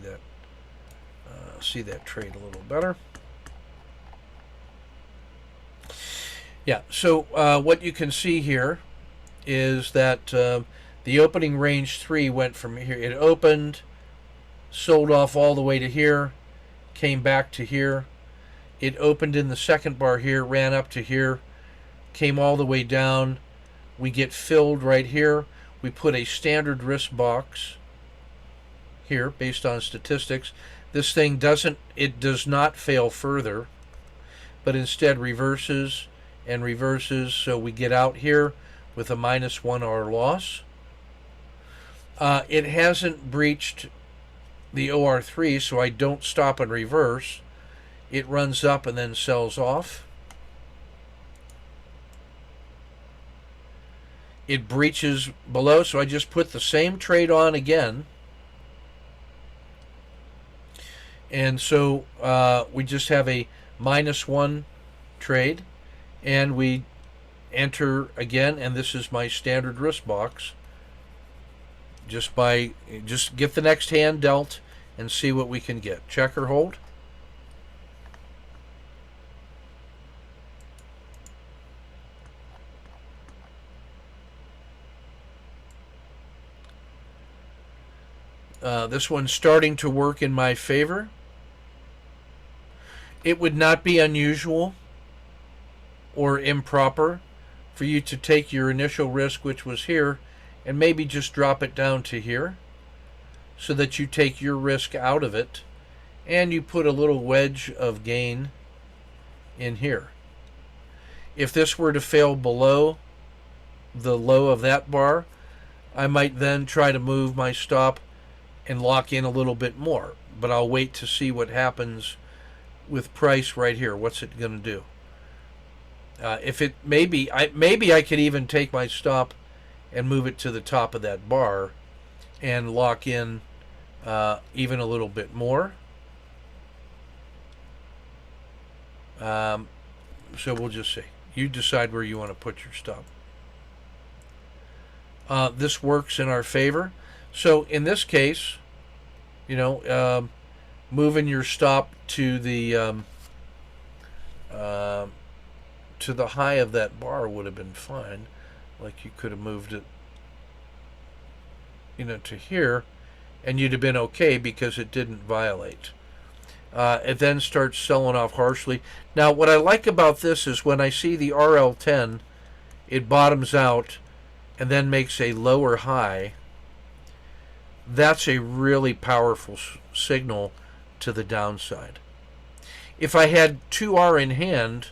Speaker 1: that trade a little better. Yeah, so what you can see here is that the opening range 3 went from here. It opened, sold off all the way to here, came back to here. It opened in the second bar here, ran up to here, came all the way down. We get filled right here. We put a standard risk box here based on statistics. This thing does not fail further, but instead reverses and reverses. So we get out here with a -1R loss. It hasn't breached the OR3, so I don't stop and reverse. It runs up and then sells off. It breaches below, so I just put the same trade on again. And so we just have a -1 trade, and we enter again, and this is my standard risk box. Just get the next hand dealt and see what we can get. Check or hold. This one's starting to work in my favor. It would not be unusual or improper for you to take your initial risk, which was here, and maybe just drop it down to here so that you take your risk out of it and you put a little wedge of gain in here. If this were to fail below the low of that bar, I might then try to move my stop and lock in a little bit more, but I'll wait to see what happens with price right here. What's it going to do? If it maybe I could even take my stop and move it to the top of that bar and lock in even a little bit more. So we'll just see. You decide where you want to put your stop. This works in our favor. So in this case, moving your stop to the high of that bar would have been fine. Like you could have moved it, to here, and you'd have been okay because it didn't violate. It then starts selling off harshly. Now, what I like about this is when I see the RL10, it bottoms out and then makes a lower high. That's a really powerful signal to the downside. If I had 2R in hand,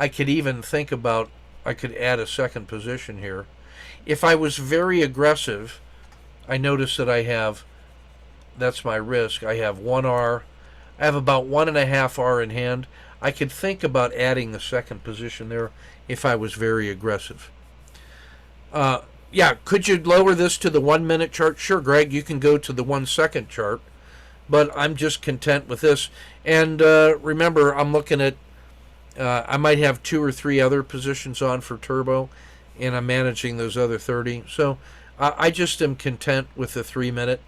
Speaker 1: I could even think about, I could add a second position here. If I was very aggressive, I notice that that's my risk. I have 1R. I have about 1.5R in hand. I could think about adding the second position there if I was very aggressive. Yeah, could you lower this to the 1 minute chart? Sure, Greg, you can go to the 1 second chart, but I'm just content with this. And remember, I'm looking at, I might have 2 or 3 other positions on for turbo, and I'm managing those other 30. So I just am content with the 3 minute.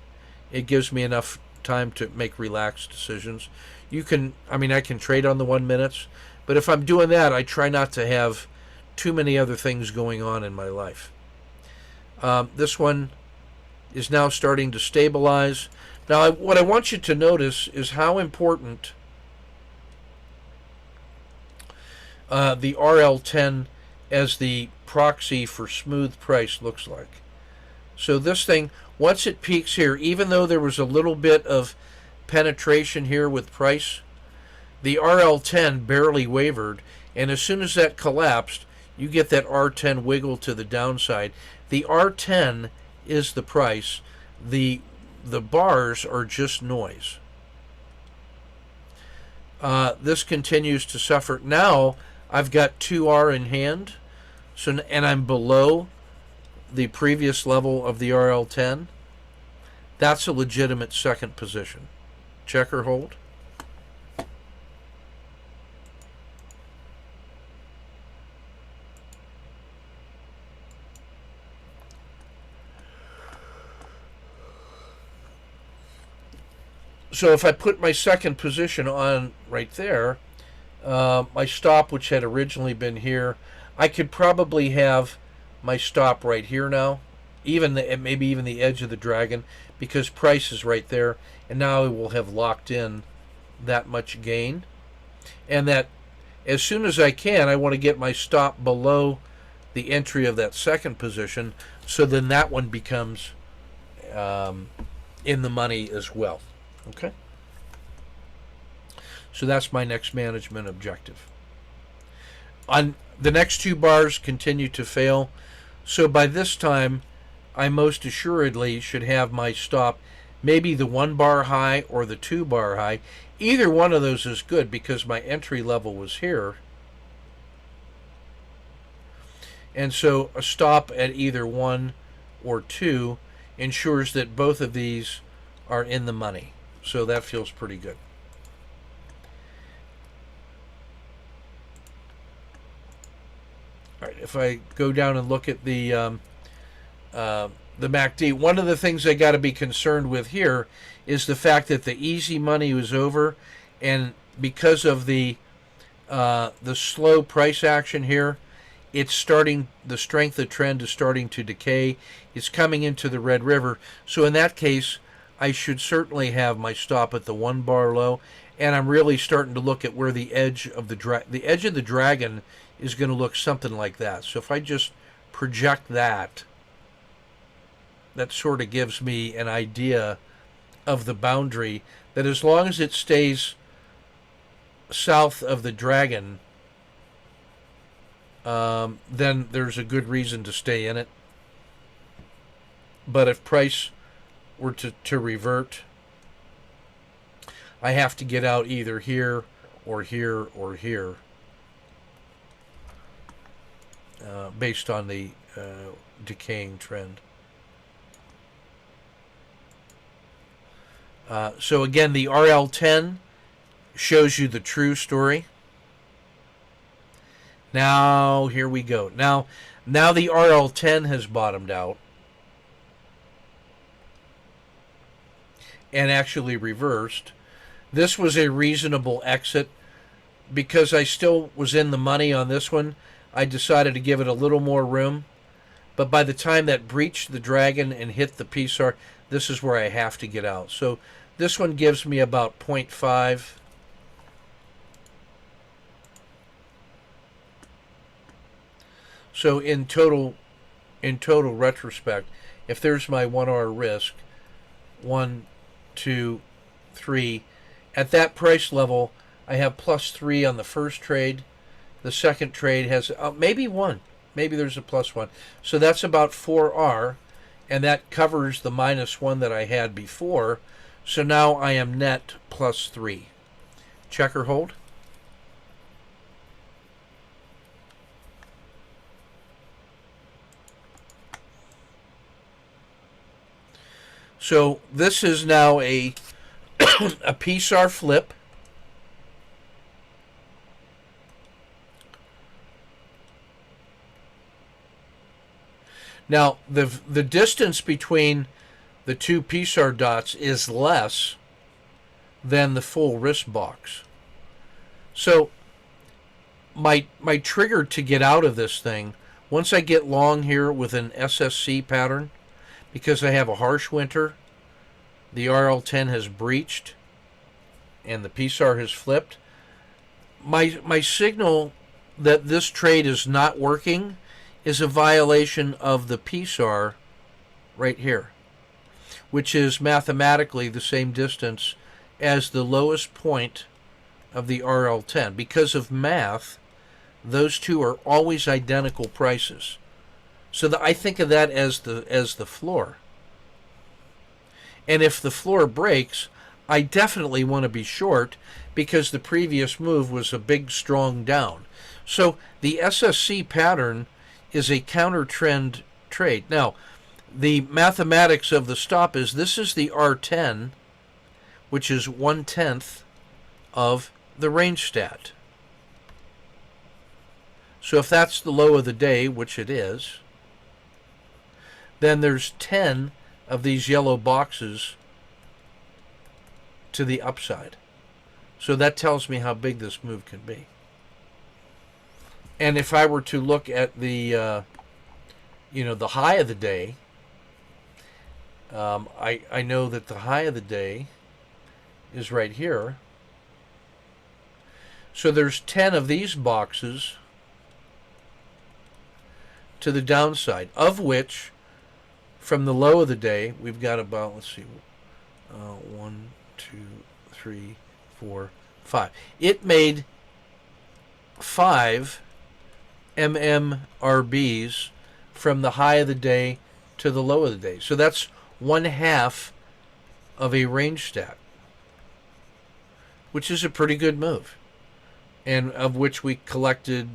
Speaker 1: It gives me enough time to make relaxed decisions. You can, I mean, I can trade on the 1 minutes, but if I'm doing that, I try not to have too many other things going on in my life. This one is now starting to stabilize. Now, what I want you to notice is how important the RL10 as the proxy for smooth price looks like. So this thing, once it peaks here, even though there was a little bit of penetration here with price, the RL10 barely wavered, and as soon as that collapsed, you get that R10 wiggle to the downside. The R10 is the price. The bars are just noise. This continues to suffer. Now I've got 2R in hand, so, and I'm below the previous level of the RL10. That's a legitimate second position. Check or hold. So if I put my second position on right there, my stop, which had originally been here, I could probably have my stop right here now, even maybe even the edge of the dragon, because price is right there, and now I will have locked in that much gain. And that as soon as I can, I want to get my stop below the entry of that second position, so then that one becomes in the money as well. Okay? So that's my next management objective. On the next 2 bars continue to fail. So by this time, I most assuredly should have my stop maybe the 1 bar high or the 2 bar high. Either one of those is good because my entry level was here. And so a stop at either 1 or 2 ensures that both of these are in the money. So that feels pretty good. All right, if I go down and look at the MACD, one of the things I got to be concerned with here is the fact that the easy money was over, and because of the slow price action here, it's starting, the strength of trend is starting to decay. It's coming into the red river. So in that case, I should certainly have my stop at the 1 bar low, and I'm really starting to look at where the edge of the edge of the dragon is going to look something like that. So if I just project that, that sort of gives me an idea of the boundary, that as long as it stays south of the dragon, then there's a good reason to stay in it. But if price were to revert, I have to get out either here or here or here, based on the decaying trend. So again, the RL10 shows you the true story. Now here we go. Now the RL10 has bottomed out and actually reversed. This was a reasonable exit because I still was in the money on this one. I decided to give it a little more room, but by the time that breached the dragon and hit the PSAR, this is where I have to get out. So this one gives me about 0.5. So in total retrospect, if there's my 1R risk, 1, 2, 3, at that price level, I have +3 on the first trade. The second trade has maybe 1. Maybe there's a +1. So that's about 4R, and that covers the -1 that I had before. So now I am net +3. Check or hold? So this is now a a PSAR flip. Now the distance between the two PSAR dots is less than the full risk box. So my trigger to get out of this thing, once I get long here with an SSC pattern, because I have a harsh winter, the RL10 has breached and the PSAR has flipped. My signal that this trade is not working is a violation of the PSAR right here, which is mathematically the same distance as the lowest point of the RL10. Because of math, those two are always identical prices. So I think of that as the floor. And if the floor breaks, I definitely want to be short because the previous move was a big, strong down. So the SSC pattern is a counter trend trade. Now, the mathematics of the stop is this is the R10, which is 1/10 of the range stat. So if that's the low of the day, which it is, then there's 10 of these yellow boxes to the upside. So that tells me how big this move can be. And if I were to look at the the high of the day, I know that the high of the day is right here. So there's 10 of these boxes to the downside, of which from the low of the day we've got about, let's see, 1, 2, 3, 4, 5. It made 5 MMRBs from the high of the day to the low of the day. So that's 1/2 of a range stat, which is a pretty good move, and of which we collected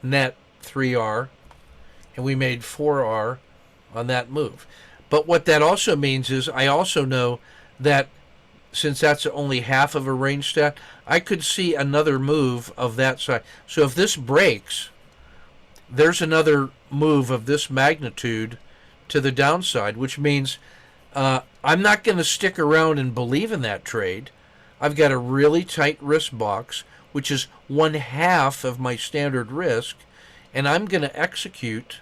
Speaker 1: net 3R, and we made 4R on that move. But what that also means is I also know that since that's only half of a range stat, I could see another move of that size. So if this breaks, there's another move of this magnitude to the downside, which means I'm not going to stick around and believe in that trade. I've got a really tight risk box, which is 1/2 of my standard risk, and I'm going to execute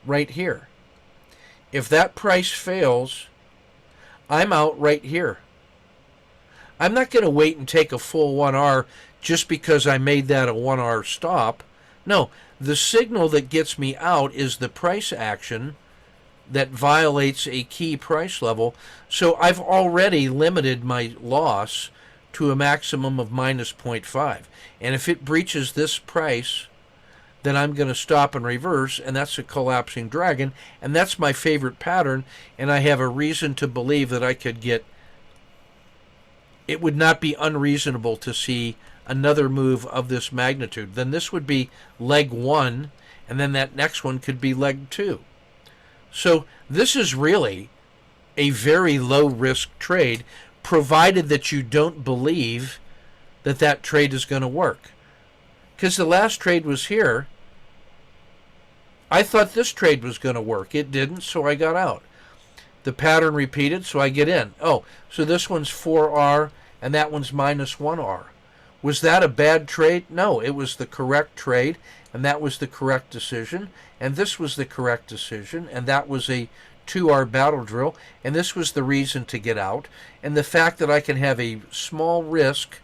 Speaker 1: right here. If that price fails, I'm out right here. I'm not going to wait and take a full 1R just because I made that a 1R stop. No, the signal that gets me out is the price action that violates a key price level. So I've already limited my loss to a maximum of minus 0.5. And if it breaches this price, then I'm going to stop and reverse, and that's a collapsing dragon, and that's my favorite pattern, and I have a reason to believe that I could get, it would not be unreasonable to see another move of this magnitude. Then this would be leg 1, and then that next one could be leg 2. So this is really a very low risk trade, provided that you don't believe that that trade is going to work. Because the last trade was here. I thought this trade was going to work. It didn't, so I got out. The pattern repeated, so I get in. Oh, so this one's 4R and that one's minus 1R. Was that a bad trade? No, it was the correct trade, and that was the correct decision, and this was the correct decision, and that was a 2R battle drill, and this was the reason to get out. And the fact that I can have a small risk,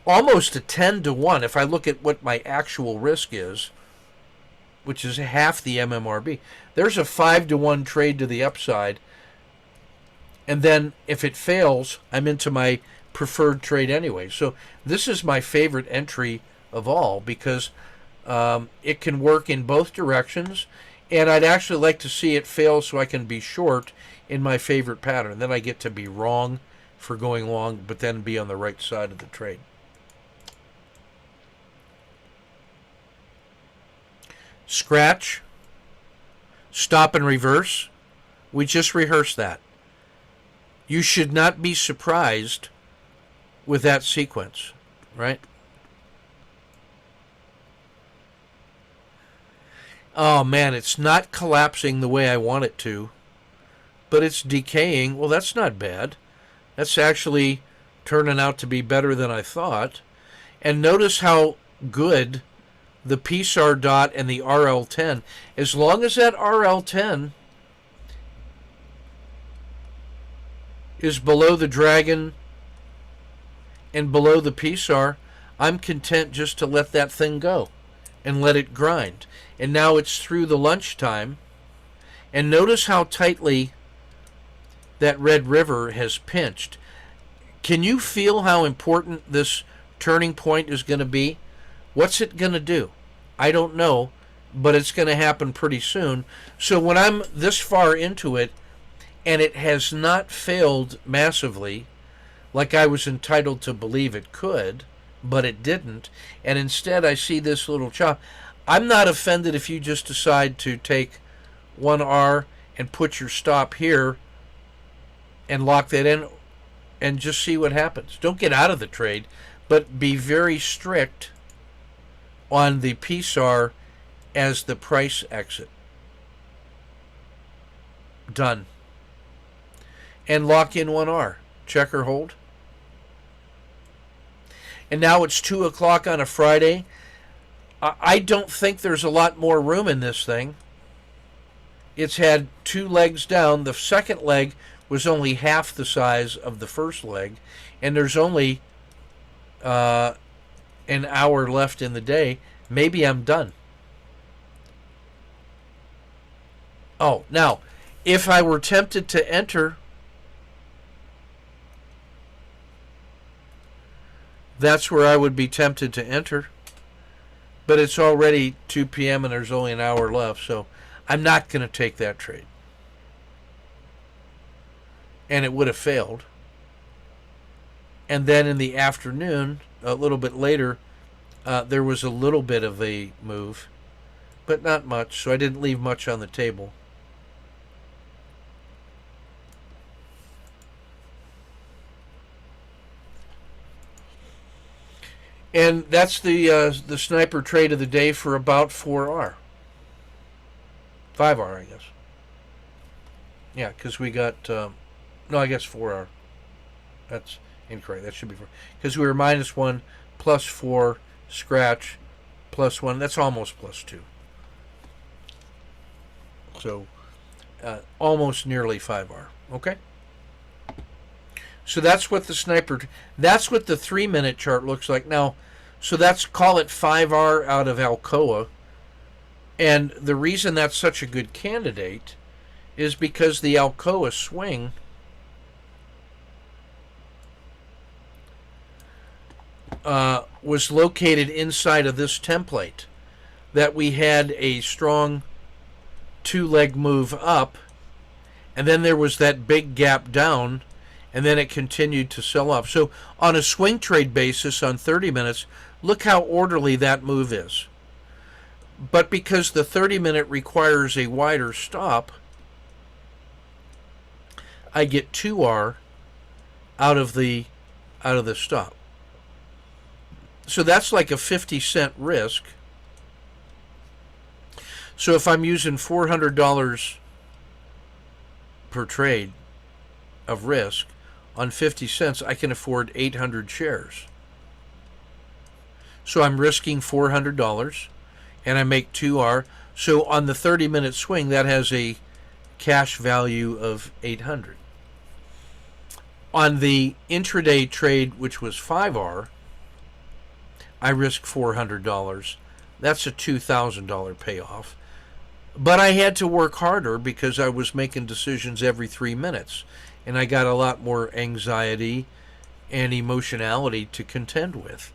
Speaker 1: almost a 10 to 1, if I look at what my actual risk is, which is half the MMRB, there's a 5 to 1 trade to the upside, and then if it fails, I'm into my preferred trade anyway. So this is my favorite entry of all because it can work in both directions, and I'd actually like to see it fail so I can be short in my favorite pattern. Then I get to be wrong for going long, but then be on the right side of the trade. Scratch, stop and reverse. We just rehearsed that. You should not be surprised with that sequence, right? Oh man, it's not collapsing the way I want it to, but it's decaying. Well, that's not bad. That's actually turning out to be better than I thought. And notice how good the PSAR dot and the RL10, as long as that RL10 is below the dragon and below the PSAR, I'm content just to let that thing go and let it grind. And now it's through the lunchtime. And notice how tightly that red river has pinched. Can you feel how important this turning point is going to be? What's it going to do? I don't know, but it's going to happen pretty soon. So when I'm this far into it and it has not failed massively, like I was entitled to believe it could, but it didn't, and instead I see this little chop, I'm not offended if you just decide to take 1R and put your stop here and lock that in and just see what happens. Don't get out of the trade, but be very strict on the PSAR as the price exit. Done. And lock in 1R. Check or hold. And now it's 2 o'clock on a Friday. I don't think there's a lot more room in this thing. It's had 2 legs down. The second leg was only half the size of the first leg, and there's only an hour left in the day. Maybe I'm done. Oh, now, if I were tempted to enter, that's where I would be tempted to enter. But it's already 2 p.m. and there's only an hour left, so I'm not going to take that trade. And it would have failed. And then in the afternoon, a little bit later, there was a little bit of a move, but not much, so I didn't leave much on the table. And that's the sniper trade of the day for about 4R. 5R, I guess. Yeah, because we got... no, I guess 4R. That's incorrect. That should be 4. Because we were -1, +4, scratch, +1. That's almost +2. So, almost nearly 5R. Okay? So that's what the sniper... That's what the 3-minute chart looks like. Now, so that's... Call it 5R out of Alcoa. And the reason that's such a good candidate is because the Alcoa swing was located inside of this template. That we had a strong 2-leg move up, and then there was that big gap down, and then it continued to sell off. So on a swing trade basis on 30 minutes, look how orderly that move is. But because the 30-minute requires a wider stop, I get 2R out of the stop. So that's like a 50-cent risk. So if I'm using $400 per trade of risk on 50 cents, I can afford 800 shares. So I'm risking $400 and I make 2R. So on the 30-minute swing, that has a cash value of 800. On the intraday trade, which was 5R, I risk $400. That's a $2,000 payoff. But I had to work harder because I was making decisions every 3 minutes. And I got a lot more anxiety and emotionality to contend with.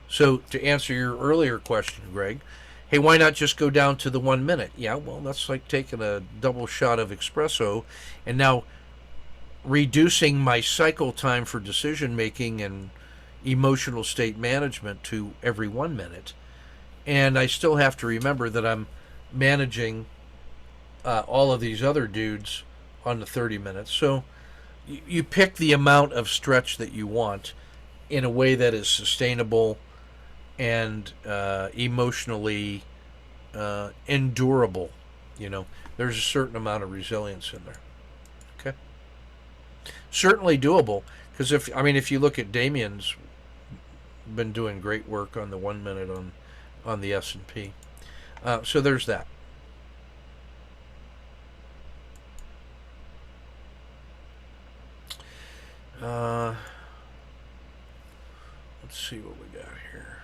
Speaker 1: So to answer your earlier question, Greg, hey, why not just go down to the 1 minute? Yeah, well, that's like taking a double shot of espresso and now reducing my cycle time for decision making and emotional state management to every 1 minute. And I still have to remember that I'm managing all of these other dudes on the 30 minutes. So you pick the amount of stretch that you want in a way that is sustainable and emotionally endurable. You know, there's a certain amount of resilience in there. Okay, certainly doable. Because if you look at Damien's been doing great work on the 1 minute on the S&P. So there's that. Let's see what we got here.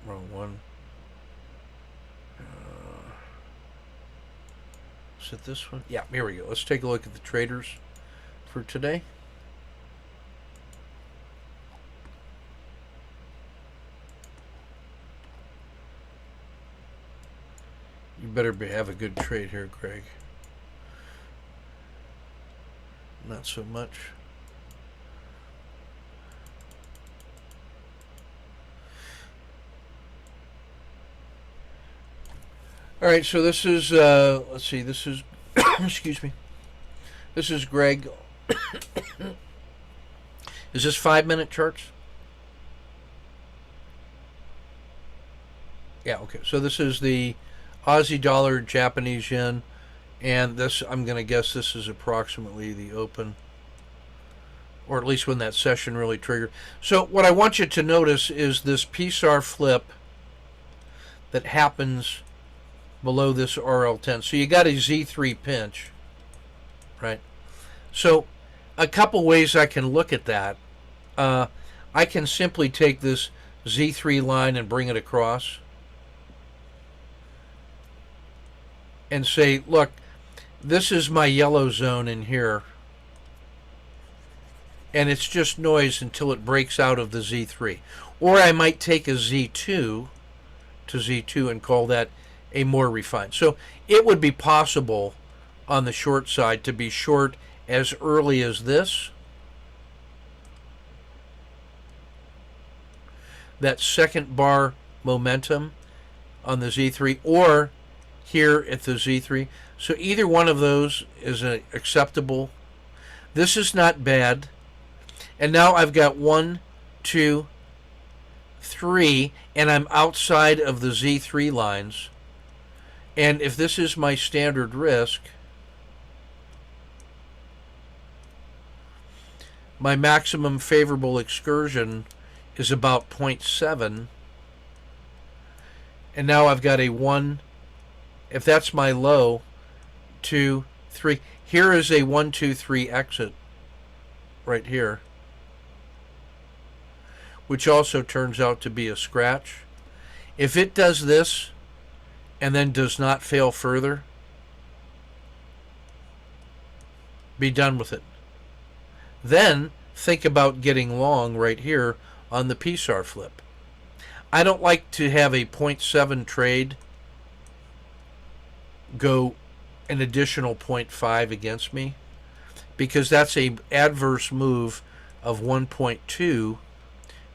Speaker 1: Wrong one. Is it this one? Yeah, here we go. Let's take a look at the traders for today. You better have a good trade here, Greg. Not so much. All right, so this is, let's see, this is, excuse me, this is Greg. Is this 5-minute charts? Yeah, okay, so this is the Aussie dollar, Japanese yen, and this, I'm going to guess this is approximately the open, or at least when that session really triggered. So what I want you to notice is this PSAR flip that happens below this RL10. So you got a Z3 pinch, right? So a couple ways I can look at that. I can simply take this Z3 line and bring it across and say, look, this is my yellow zone in here, and it's just noise until it breaks out of the Z3. Or I might take a Z2 to Z2 and call that a more refined. So it would be possible on the short side to be short as early as this. That second bar momentum on the Z3, or here at the Z3. So either one of those is acceptable. This is not bad. And now I've got 1, 2, 3, and I'm outside of the Z3 lines. And if this is my standard risk, my maximum favorable excursion is about 0.7. And now I've got a 1, if that's my low, 2, 3. Here is a 1, 2, 3 exit right here, which also turns out to be a scratch. If it does this and then does not fail further, be done with it. Then think about getting long right here on the PSAR flip. I don't like to have a 0.7 trade go an additional 0.5 against me, because that's a adverse move of 1.2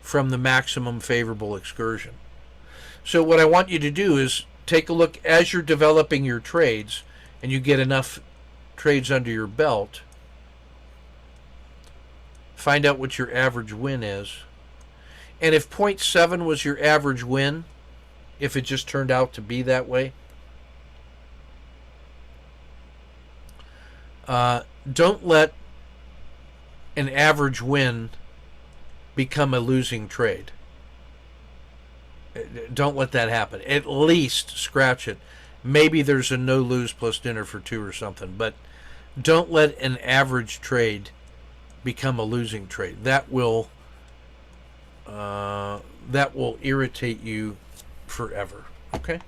Speaker 1: from the maximum favorable excursion. So what I want you to do is take a look as you're developing your trades and you get enough trades under your belt. Find out what your average win is. And if 0.7 was your average win, if it just turned out to be that way, don't let an average win become a losing trade. Don't let that happen. At least scratch it. Maybe there's a no lose plus dinner for 2 or something, but don't let an average trade become a losing trade. That will irritate you forever. Okay?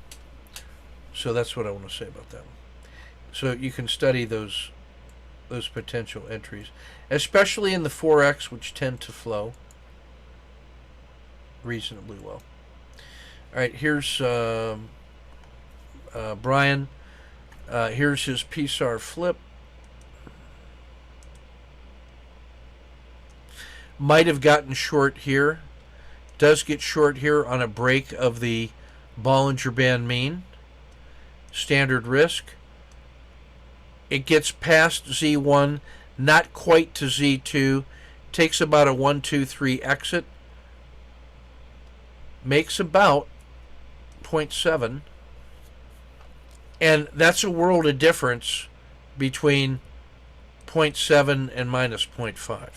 Speaker 1: So that's what I want to say about that one. So you can study those potential entries, especially in the forex, which tend to flow reasonably well. All right, here's Brian. Here's his PSAR flip. Might have gotten short here. Does get short here on a break of the Bollinger Band mean. Standard risk. It gets past Z1, not quite to Z2, takes about a 1, 2, 3 exit, makes about 0.7, and that's a world of difference between 0.7 and minus 0.5.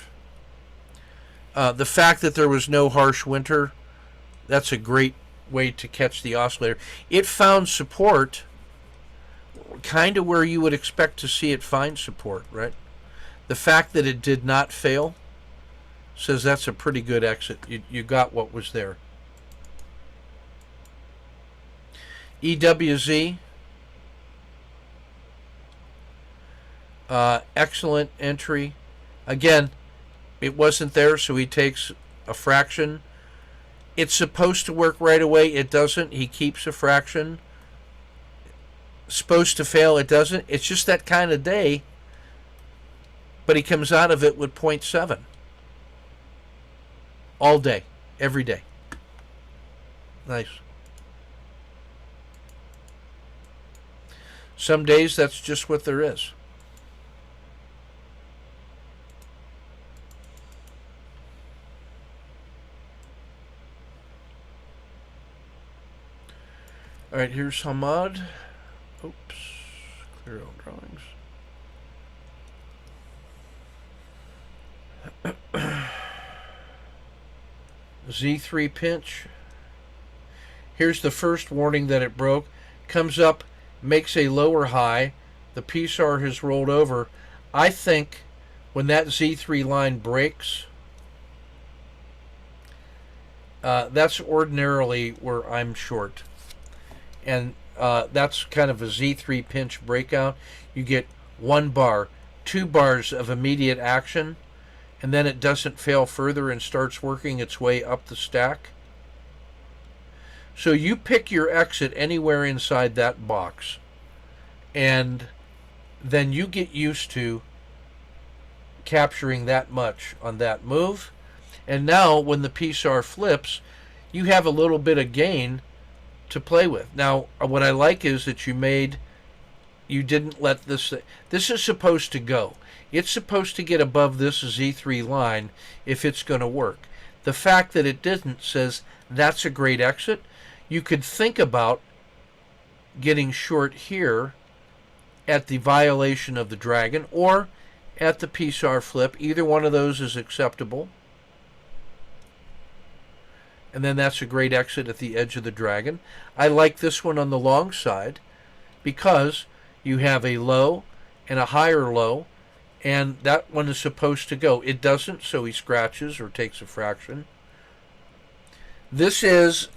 Speaker 1: The fact that there was no harsh winter, that's a great way to catch the oscillator. It found support kind of where you would expect to see it find support, right? The fact that it did not fail says that's a pretty good exit. You got what was there. EWZ, excellent entry. Again, it wasn't there, so he takes a fraction. It's supposed to work right away. It doesn't. He keeps a fraction. Supposed to fail. It doesn't. It's just that kind of day. But he comes out of it with 0.7. All day. Every day. Nice. Some days that's just what there is. All right, here's Hamad. Oops, clear all drawings. Z3 pinch. Here's the first warning that it broke. Comes up, makes a lower high. The PSAR has rolled over. I think when that Z3 line breaks, that's ordinarily where I'm short. And that's kind of a Z3 pinch breakout. You get 1 bar, 2 bars of immediate action, and then it doesn't fail further and starts working its way up the stack. So you pick your exit anywhere inside that box, and then you get used to capturing that much on that move. And now when the PSAR flips, you have a little bit of gain to play with. Now, what I like is that you didn't let this is supposed to go. It's supposed to get above this Z3 line if it's going to work. The fact that it didn't says that's a great exit. You could think about getting short here at the violation of the dragon or at the PSAR flip. Either one of those is acceptable. And then that's a great exit at the edge of the dragon. I like this one on the long side because you have a low and a higher low, and that one is supposed to go. It doesn't, so he scratches or takes a fraction. This is,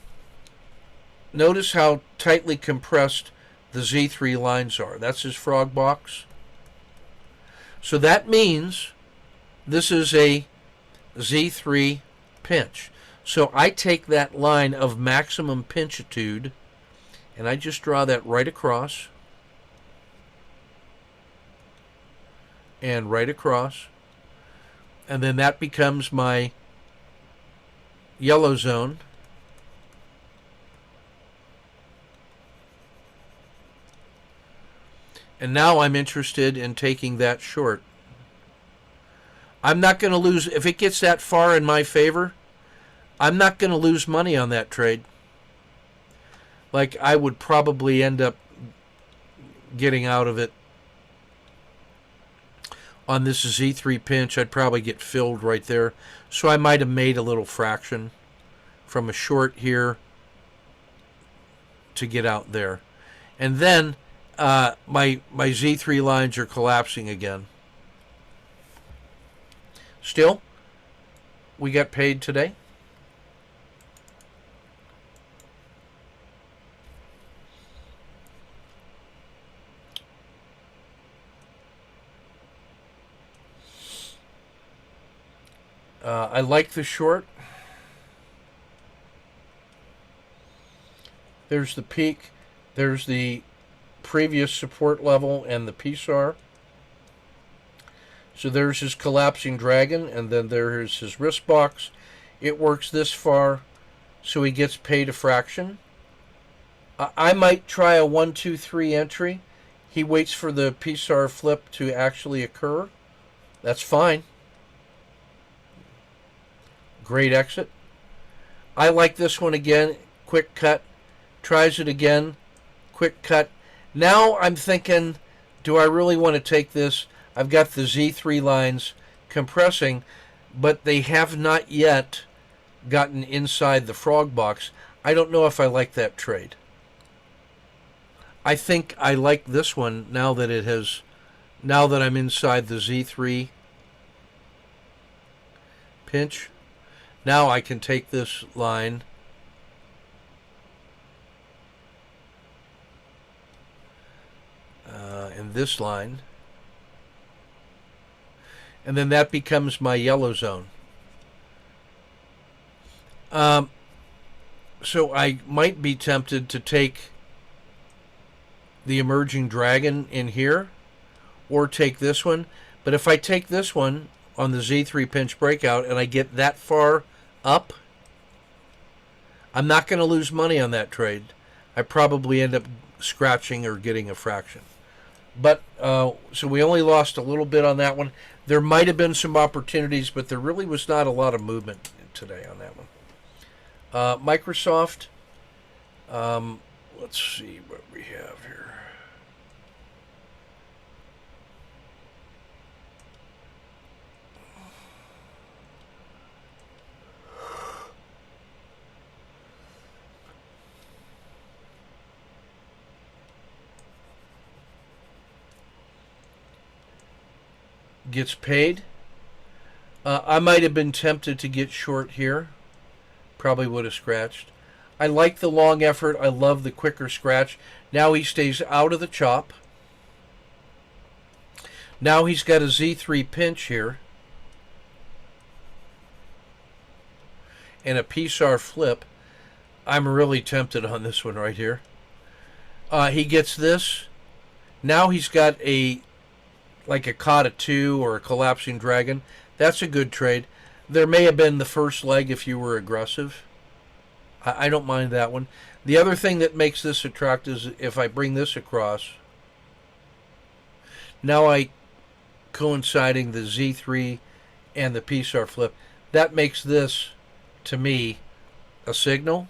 Speaker 1: notice how tightly compressed the Z3 lines are. That's his frog box. So that means this is a Z3 pinch. So I take that line of maximum pinchitude and I just draw that right across and right across, and then that becomes my yellow zone. And now I'm interested in taking that short. I'm not going to lose, if it gets that far in my favor, I'm not going to lose money on that trade. Like, I would probably end up getting out of it. On this Z3 pinch, I'd probably get filled right there. So I might have made a little fraction from a short here to get out there. And then my Z3 lines are collapsing again. Still, we got paid today. I like the short. There's the peak. There's the previous support level and the PSAR. So there's his collapsing dragon, and then there's his wrist box. It works this far, so he gets paid a fraction. I might try a 1, 2, 3 entry. He waits for the PSAR flip to actually occur. That's fine. Great exit. I like this one again. Quick cut. Tries it again. Quick cut. Now I'm thinking, do I really want to take this? I've got the Z3 lines compressing, but they have not yet gotten inside the frog box. I don't know if I like that trade. I think I like this one now that I'm inside the Z3 pinch. Now I can take this line and this line, and then that becomes my yellow zone. So I might be tempted to take the emerging dragon in here, or take this one. But if I take this one on the Z3 pinch breakout and I get that far up, I'm not going to lose money on that trade. I probably end up scratching or getting a fraction. But so we only lost a little bit on that one. There might have been some opportunities, but there really was not a lot of movement today on that one. Microsoft, let's see what we have here. Gets paid. I might have been tempted to get short here. Probably would have scratched. I like the long effort. I love the quicker scratch. Now he stays out of the chop. Now he's got a Z3 pinch here. And a PSAR flip. I'm really tempted on this one right here. He gets this. Now he's got like a Kata 2 or a collapsing dragon. That's a good trade. There may have been the first leg if you were aggressive. I don't mind that one. The other thing that makes this attractive is if I bring this across. Now I coinciding the Z3 and the PSAR flip. That makes this, to me, a signal.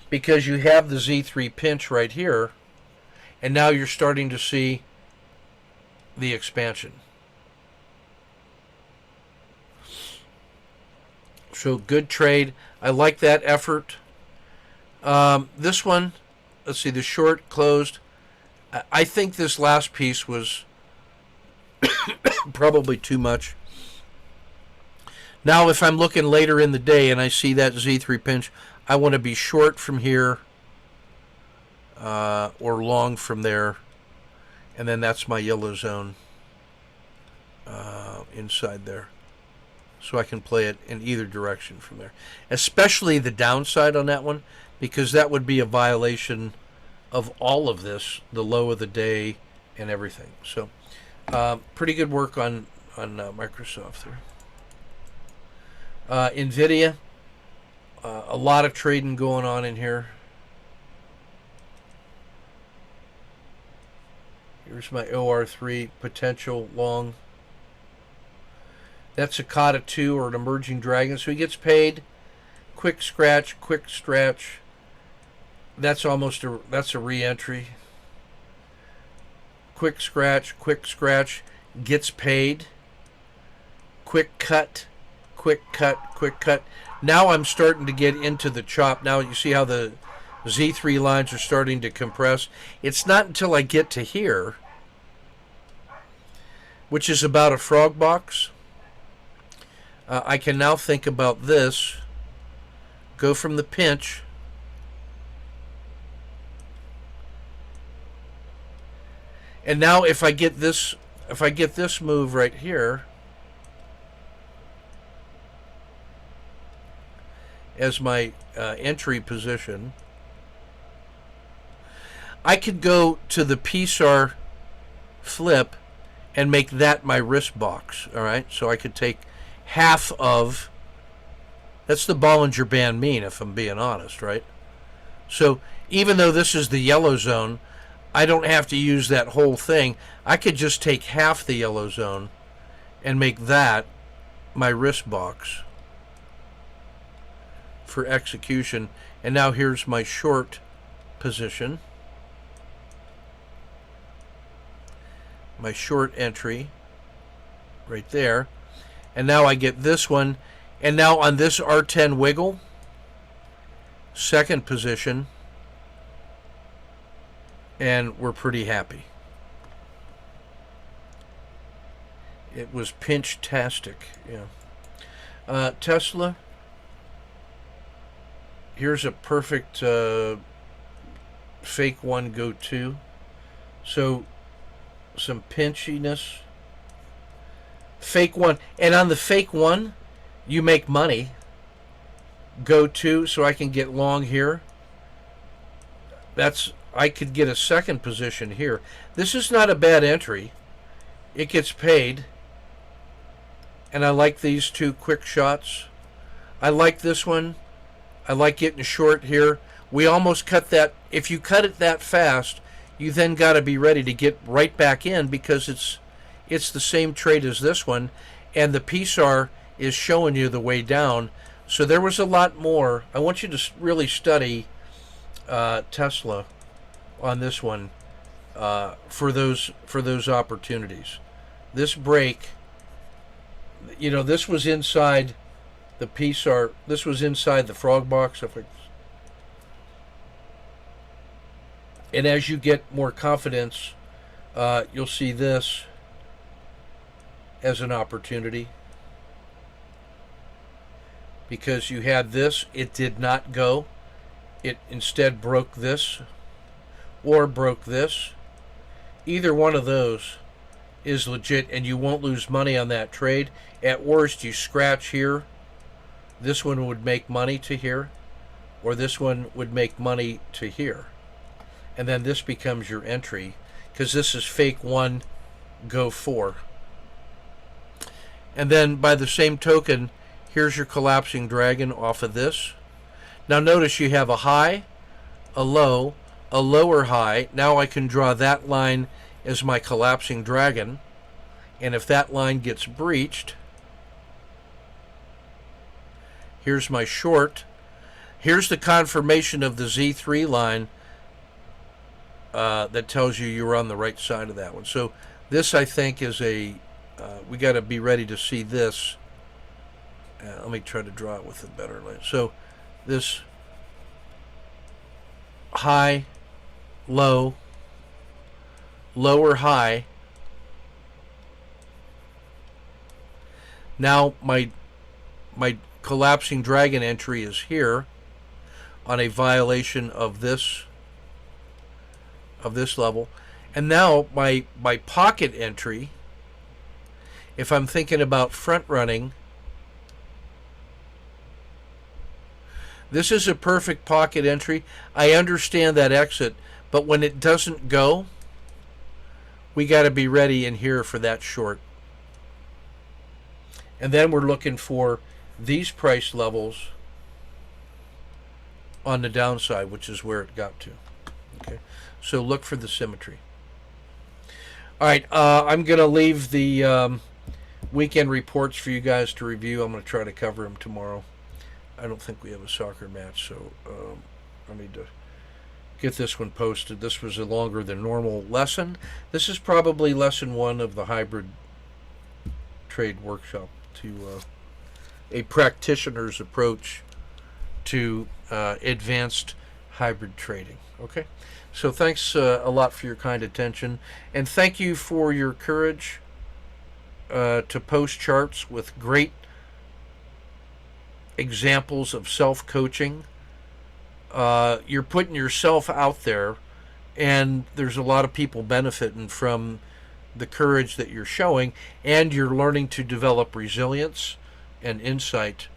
Speaker 1: Because you have the Z3 pinch right here. And now you're starting to see the expansion. So good trade. I like that effort. This one, let's see, the short closed. I think this last piece was probably too much. Now if I'm looking later in the day and I see that Z3 pinch, I want to be short from here or long from there. And then that's my yellow zone inside there. So I can play it in either direction from there. Especially the downside on that one, because that would be a violation of all of this, the low of the day and everything. So pretty good work on Microsoft there. NVIDIA, a lot of trading going on in here. Here's my OR3 potential long. That's a Kata 2 or an emerging dragon. So he gets paid. Quick scratch, quick stretch. That's a re-entry. Quick scratch, gets paid. Quick cut, quick cut, quick cut. Now I'm starting to get into the chop. Now you see how the Z3 lines are starting to compress. It's not until I get to here, which is about a frog box, I can now think about this, go from the pinch, and now if I get this move right here as my entry position, I could go to the PSAR flip and make that my risk box. All right, so I could take half of, that's the Bollinger Band mean, if I'm being honest, right? So even though this is the yellow zone, I don't have to use that whole thing. I could just take half the yellow zone and make that my risk box for execution. And now here's my short position, my short entry right there. And now I get this one. And now on this R10 wiggle, second position, and we're pretty happy. It was pinch-tastic, yeah. Tesla, here's a perfect fake one go to. So some pinchiness. Fake one. And on the fake one, you make money. Go to, so I can get long here. I could get a second position here. This is not a bad entry. It gets paid. And I like these two quick shots. I like this one. I like getting short here. We almost cut that. If you cut it that fast, you then got to be ready to get right back in, because it's the same trade as this one, and the PSAR is showing you the way down. So there was a lot more. I want you to really study Tesla on this one for those opportunities. This break, this was inside the PSAR. This was inside the frog box. And as you get more confidence, you'll see this as an opportunity, because you had this, it did not go, it instead broke this or broke this. Either one of those is legit, and you won't lose money on that trade. At worst, you scratch here, this one would make money to here, or this one would make money to here, and then this becomes your entry, because this is fake one, go four. And then by the same token, here's your collapsing dragon off of this. Now notice you have a high, a low, a lower high. Now I can draw that line as my collapsing dragon. And if that line gets breached, here's my short. Here's the confirmation of the Z3 line that tells you you're on the right side of that one. So this, I think, is we got to be ready to see this. Let me try to draw it with a better line. So this high, low, lower high. Now my collapsing dragon entry is here on a violation of this level. And now my pocket entry, if I'm thinking about front running, this is a perfect pocket entry. I understand that exit, but when it doesn't go, we got to be ready in here for that short. And then we're looking for these price levels on the downside, which is where it got to. Okay, so look for the symmetry. All right, I'm going to leave the weekend reports for you guys to review. I'm going to try to cover them tomorrow. I don't think we have a soccer match, so I need to get this one posted. This was a longer than normal lesson. This is probably lesson 1 of the hybrid trade workshop, to a practitioner's approach to advanced hybrid trading. Okay, so thanks a lot for your kind attention, and thank you for your courage to post charts with great examples of self-coaching. You're putting yourself out there, and there's a lot of people benefiting from the courage that you're showing, and you're learning to develop resilience and insight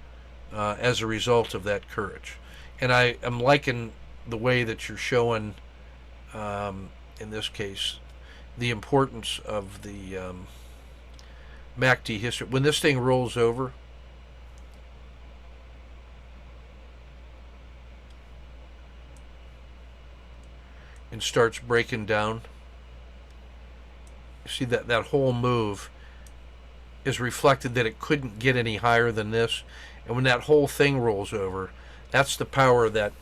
Speaker 1: as a result of that courage. And I am liking the way that you're showing, in this case, the importance of the MACD history. When this thing rolls over, and starts breaking down, you see that whole move is reflected that it couldn't get any higher than this. And when that whole thing rolls over, that's the power of that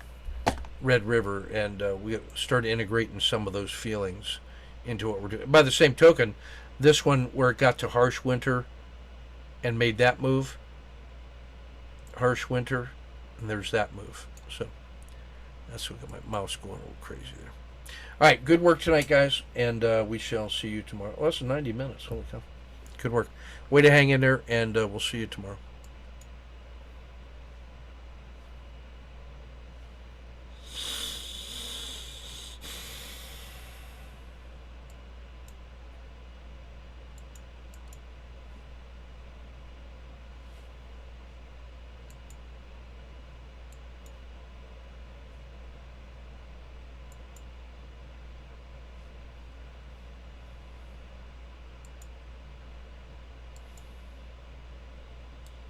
Speaker 1: Red River, and we start integrating some of those feelings into what we're doing. By the same token, this one where it got to harsh winter and made that move, harsh winter, and there's that move. So that's what got my mouse going a little crazy there. All right, good work tonight, guys, and we shall see you tomorrow. Oh, that's 90 minutes. Holy cow. Good work. Way to hang in there, and we'll see you tomorrow.